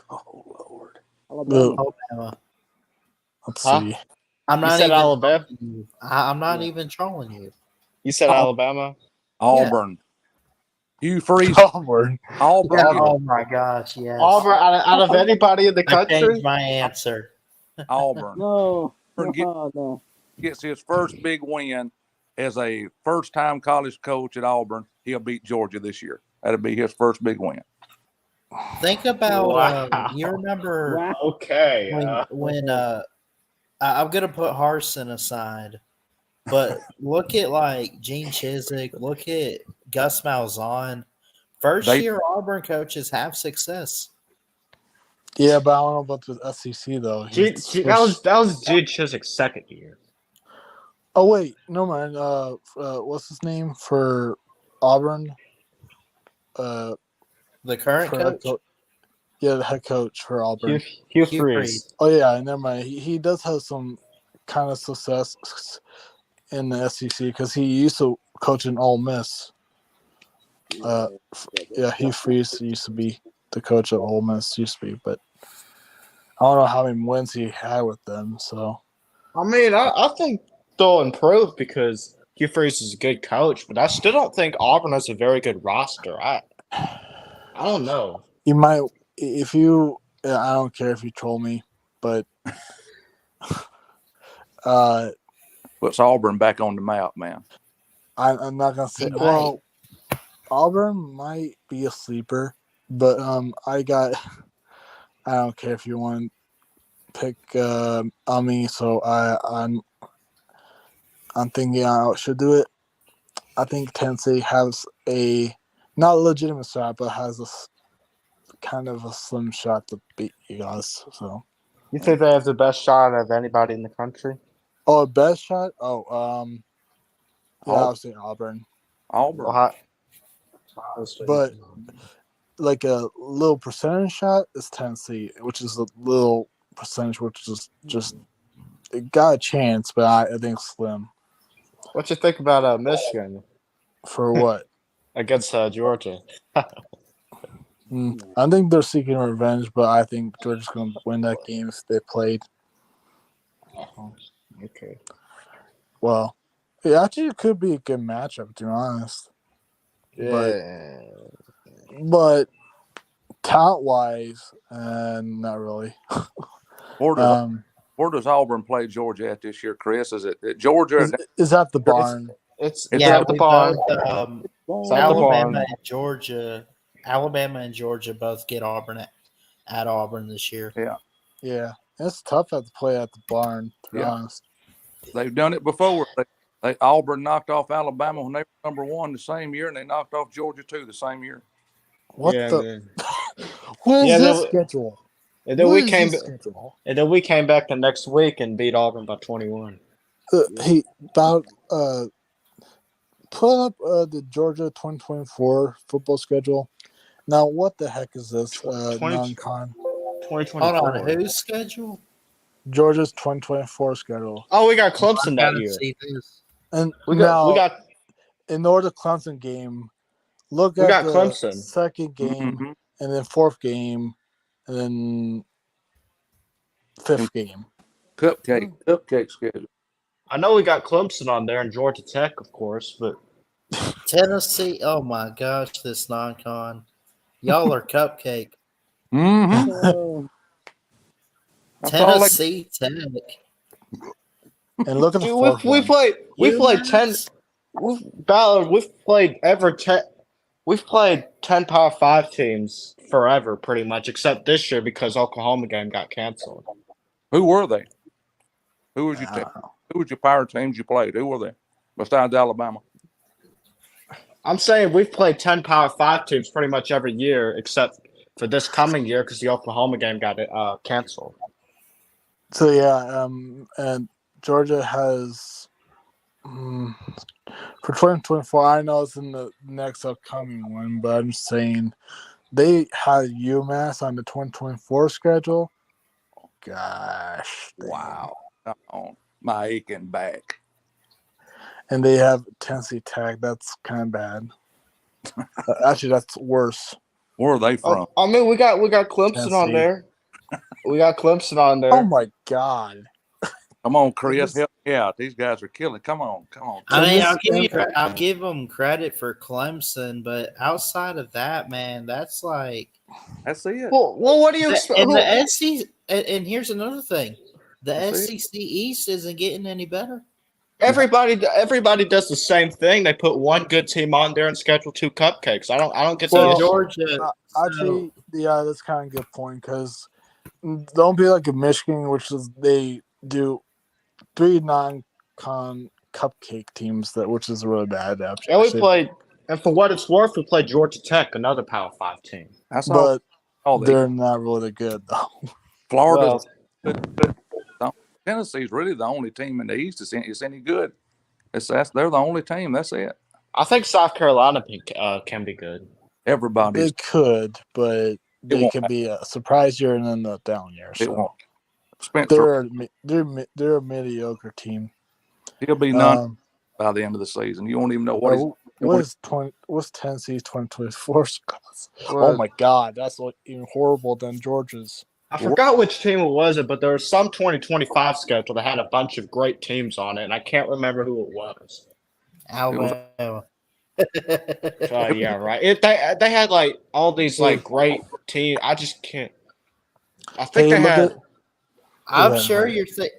Oh Lord, Alabama. let's Huh? see. I'm You not said even. Alabama. I'm not even trolling you. You said Alabama. Auburn. Hugh Freeze. Auburn. Auburn. Oh my gosh! Yes. Auburn out of anybody in the I country. changed my answer. Auburn. No. Auburn gets his first big win as a first-time college coach at Auburn. He'll beat Georgia this year. That'll be his first big win. Think about Wow. you remember Okay. when I'm gonna put Harson aside, but look at like Gene Chizik, look at Gus Malzahn. First They year Auburn coaches have success. Yeah, but I don't know about the SEC though. That was Gene Chizik's second year. Oh wait, no man. What's his name for Auburn? The current For head coach, yeah, the head coach for Auburn. Hugh Hugh Freeze. Oh yeah, never mind. He does have some kind of success in the SEC because he used to coach in Ole Miss. Hugh Freeze used to be the coach of Ole Miss. Used to be, but I don't know how many wins he had with them. So I mean, I think they'll improve because Hugh Freeze is a good coach, but I still don't think Auburn has a very good roster. I don't know. you might, if you. I don't care if you troll me, but puts Auburn back on the map, man. I'm not gonna say. He might. Well, Auburn might be a sleeper, but I don't care if you want to pick Ami. So I'm thinking I should do it. I think Tennessee has a not a legitimate shot, but has kind of a slim shot to beat you guys. So You think they have the best shot of anybody in the country? best shot. Yeah, I was saying Auburn, Auburn. but like a little percentage shot is Tennessee, which is a little percentage, which is just it got a chance, but I think slim. What you think about Michigan For what? against Georgia? I think they're seeking revenge, but I think Georgia's going to win that game if they played. Okay. Well, it could be a good matchup, to be honest. Yeah. But talent-wise, not really. Where does Auburn play Georgia at this year, Chris? Is it at Georgia? Is at the barn. It's yeah, at the we barn. both It's at the barn. Alabama and Georgia both get Auburn at Auburn this year. Yeah. It's tough to play at the barn, to be honest. They've done it before. Auburn knocked off Alabama when they were number one the same year, and they knocked off Georgia too the same year. What the? What is this schedule? And then we came back the next week and beat Auburn by 21. Put up the Georgia 2024 football schedule. Now, what the heck is this non-con? 2024. Hold on, whose schedule? Georgia's 2024 schedule. Oh, we got Clemson that year. See this. And We got in order Clemson game, look We at got the Clemson. second game, Mhm. and then fourth game, and then fifth game. Cupcake schedule. I know we got Clemson on there and Georgia Tech, of course, but Tennessee. Oh my gosh, this non-con. Y'all are cupcake. Mm-hmm. Tennessee Tech. And look at the dude, fourth we one. played 10. We've played 10 Power 5 teams forever, pretty much, except this year because Oklahoma game got canceled. Who were they? Who was your team? Who was your power teams you played? Who were they? Besides Alabama. I'm saying we've played 10 Power 5 teams pretty much every year, except for this coming year because the Oklahoma game got canceled. So and Georgia has for 2024. I know it's in the next upcoming one, but I'm just saying they had UMass on the 2024 schedule. Gosh, Wow. On my aching back. and they have Tennessee Tech. That's kind of bad. Actually, that's worse. Where are they from? I mean, we got Clemson Tennessee. on there. We got Clemson on there. Oh my God! Come on, Chris, help me out. These guys are killing. Come on. I mean, I'll give them credit for Clemson, but outside of that, man, that's like That's it. Well, what do you expect? and the SEC. And here's another thing: the That's SEC East isn't getting any better. Everybody does the same thing. They put one good team on there and schedule 2 cupcakes. I don't get the So issue. Georgia, Actually, yeah, that's kind of a good point because don't be like in Michigan, which is they do 3 non-con cupcake teams which is really bad. And we Actually. played, and for what it's worth, we played Georgia Tech, another Power 5 team. That's all. But they're not really good though. Florida's Tennessee's really the only team in the East is any good. They're the only team. That's it. I think South Carolina can be good. Everybody. They could, but they won't could be a surprise year and then a down year. It So won't. Spencer, they're a mediocre team. he'll be none by the end of the season. You won't even know what's Tennessee's 2024 scores? Well, Oh my God, that's even horrible than Georgia's. I forgot which team it was, but there was some 2025 schedule that had a bunch of great teams on it, and I can't remember who it was. Alabama. Yeah, right. They had like all these like great teams. I just can't. I think they had. I'm sure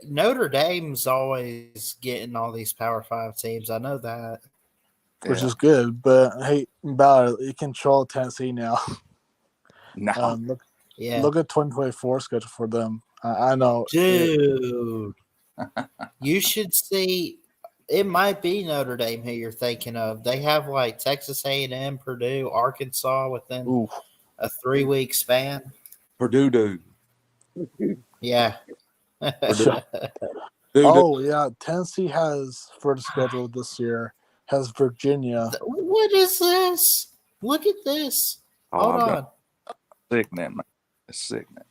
Notre Dame's always getting all these Power 5 teams. I know that. Which is good, but hey, Ballard, you control Tennessee now. No. Look at 2024 schedule for them. I know. Dude. You should see. It might be Notre Dame who you're thinking of. They have like Texas A&M, Purdue, Arkansas within a 3-week span. Purdue, dude. Yeah. Yeah. Tennessee has for the schedule this year has Virginia. What is this? Look at this. Hold on. Sickening, man. It's sickening.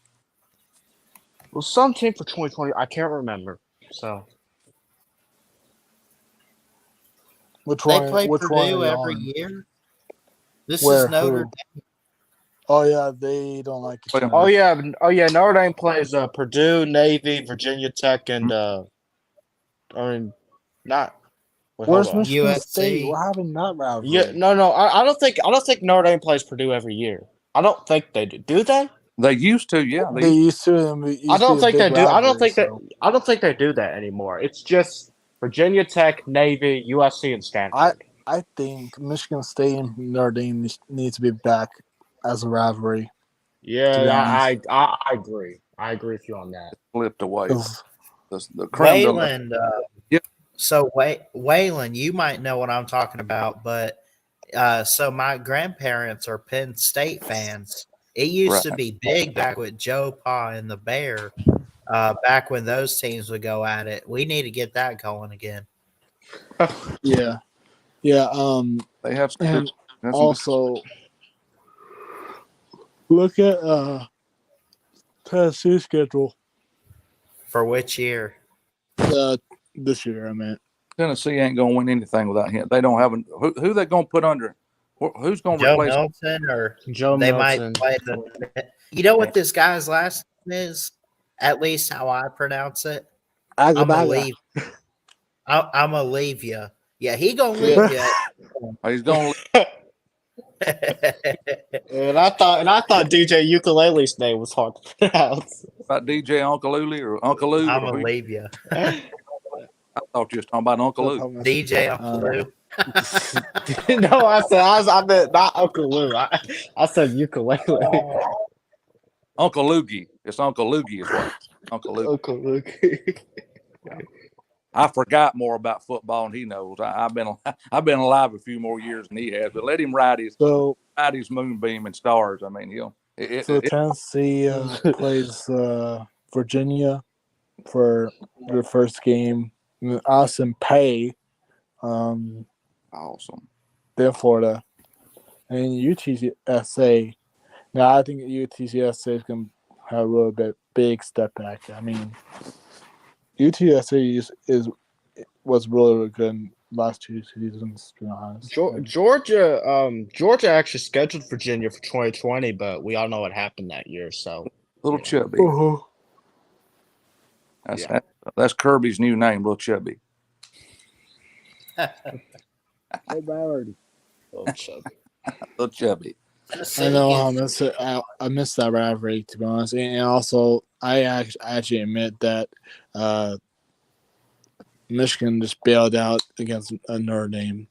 Well, some team for 2020. I can't remember. So. They play Purdue every year. This is Notre Dame. Oh yeah, they don't like it. Oh yeah. Notre Dame plays Purdue, Navy, Virginia Tech, and Where's Michigan USC? State? What happened in that rivalry? Yeah, no. I don't think Notre Dame plays Purdue every year. I don't think they do. Do they? They used to, yeah. They used to. I don't think they do. I don't think they do that anymore. It's just Virginia Tech, Navy, USC, and Stanford. I think Michigan State and Notre Dame need to be back as a rivalry. Yeah, I agree. I agree with you on that. Flipped away. Waylon. So Waylon, you might know what I'm talking about, but so my grandparents are Penn State fans. It used to be big back with Joe Pa and the Bear. Back when those teams would go at it. We need to get that going again. Yeah. They have and also look at Tennessee schedule for which year? This year, I meant. Tennessee ain't gonna win anything without him. They don't have who they gonna put under. Who's gonna replace Milton or Joe they Milton. might play the. You know what this guy's last name is? At least how I pronounce it. I'm gonna leave. I'm gonna leave you. Yeah, he gonna leave you. He's gonna. and I thought DJ Ukulele's name was hard to pronounce. About DJ Uncle Uli or Uncle Lou. I'm gonna leave you. I thought you was talking about Uncle Lou. DJ Uncle Lou. No, I meant not Uncle Lou. I said ukulele. Uncle Loogie. It's Uncle Loogie is what. Uncle Loogie. Uncle Loogie. I forgot more about football than he knows. I've been alive a few more years than he has, but let him ride his moonbeam and stars. I mean, Tennessee plays Virginia for their first game. Awesome pay. Awesome. Then Florida. And UTSA. Now I think UTSA is going to have a little bit big step back. I mean, UTSA was really good last 2 seasons, to be honest. Georgia actually scheduled Virginia for 2020, but we all know what happened that year. So Little Chubby. Uh-huh. That's Kirby's new name, Little Chubby. Little Chubby. Little Chubby. I know I missed that rivalry, to be honest, and also I actually admit that Michigan just bailed out against a Notre Dame,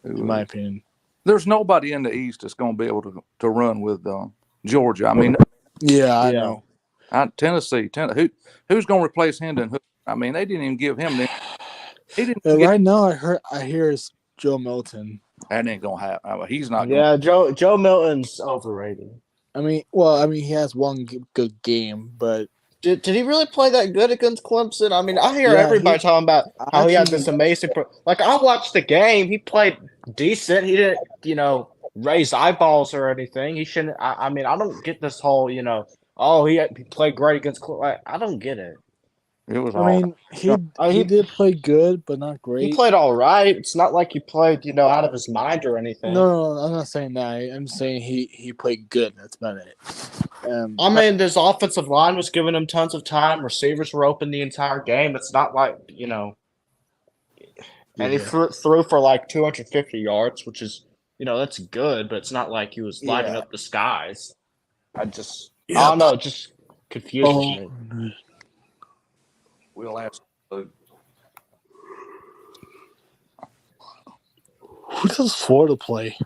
in my opinion. There's nobody in the East that's going to be able to run with Georgia. I mean, I know. Tennessee. Who's going to replace Hendon Hooker? I mean, they didn't even give him the. He didn't. Right now, I hear it's Joe Milton. That ain't going to happen. I mean, he's not. Yeah, Joe Milton's overrated. I mean, he has one good game, but Did he really play that good against Clemson? I mean, I hear everybody talking about how he has this amazing. Like, I watched the game. He played decent. He didn't, raise eyeballs or anything. He shouldn't. I mean, I don't get this whole, he played great against Clemson. I don't get it. It was. I mean, he did play good, but not great. He played all right. It's not like he played, out of his mind or anything. No, I'm not saying that. I'm saying he played good. That's about it. I mean, this offensive line was giving him tons of time. Receivers were open the entire game. It's not like, and he threw for like 250 yards, which is, that's good, but it's not like he was lighting up the skies. I don't know, it just confuses me. We'll ask. Who does Florida play?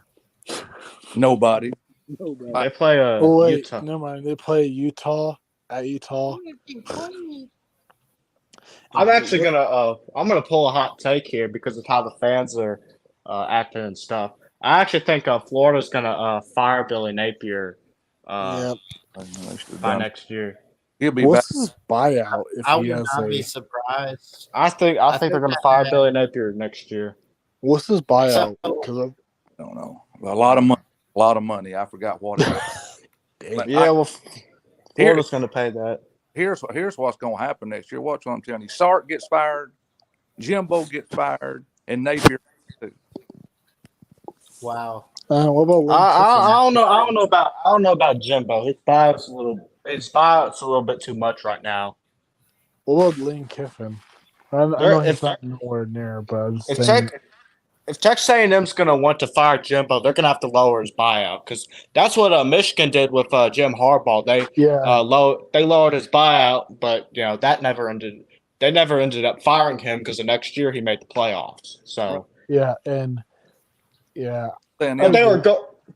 Nobody. They play Utah. Never mind. They play Utah at Utah. I'm actually gonna pull a hot take here because of how the fans are acting and stuff. I actually think Florida's gonna fire Billy Napier by next year. He'll be What's back. his buyout? If I he would has not be surprised. I think they're gonna fire Billy Napier next year. What's his buyout? Because I don't know. A lot of money. A lot of money. I forgot what it was. Florida's going to pay that. Here's what's going to happen next year. Watch what I'm telling you. Sark gets fired, Jimbo gets fired, and Napier too. Wow. What about I don't know about Jimbo. His buyout's a little bit too much right now. What about Lane Kiffin? I know he's not nowhere near, but I'm just saying. If Texas A&M's going to want to fire Jimbo, they're going to have to lower his buyout because that's what Michigan did with Jim Harbaugh. They lowered his buyout, but that never ended. They never ended up firing him because the next year he made the playoffs. So and they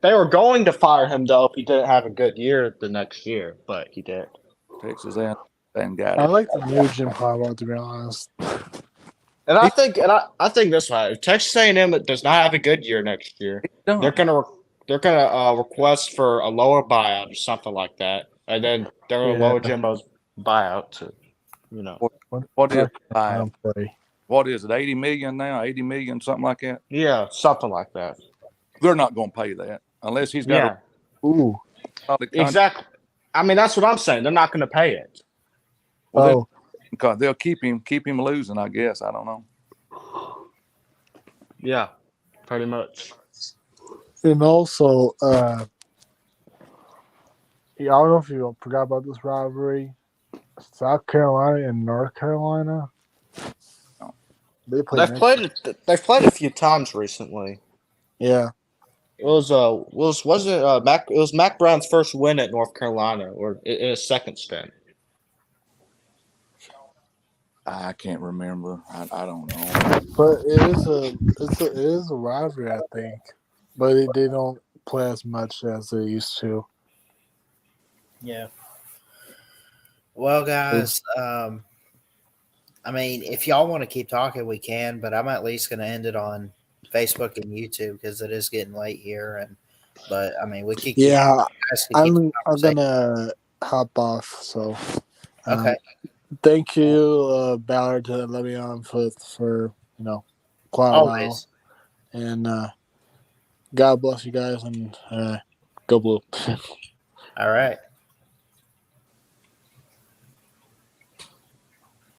were going to fire him though if he didn't have a good year the next year, but he did. Texas A&M got it. I like the new Jim Harbaugh, to be honest. And I think this way: if Texas A&M does not have a good year next year, they're gonna request for a lower buyout or something like that, and then they're gonna lower Jimbo's buyout to, What is it? 80 million now? 80 million, something like that. Yeah, something like that. They're not going to pay that unless he's got exactly. I mean, that's what I'm saying. They're not going to pay it. Well, they'll keep him losing, I guess. I don't know. Yeah, pretty much. And also, I don't know if you forgot about this rivalry. South Carolina and North Carolina. They've played a few times recently. Yeah. It was Mac Brown's first win at North Carolina, or in his second stint. I can't remember. I don't know. But it is a rivalry, I think. But they don't play as much as they used to. Yeah. Well, guys, I mean, if y'all want to keep talking, we can. But I'm at least going to end it on Facebook and YouTube because it is getting late here. But I mean, we could. I'm gonna hop off. So. Okay. Thank you, Ballard, to let me on for quite a while. And God bless you guys, and go Blue. All right.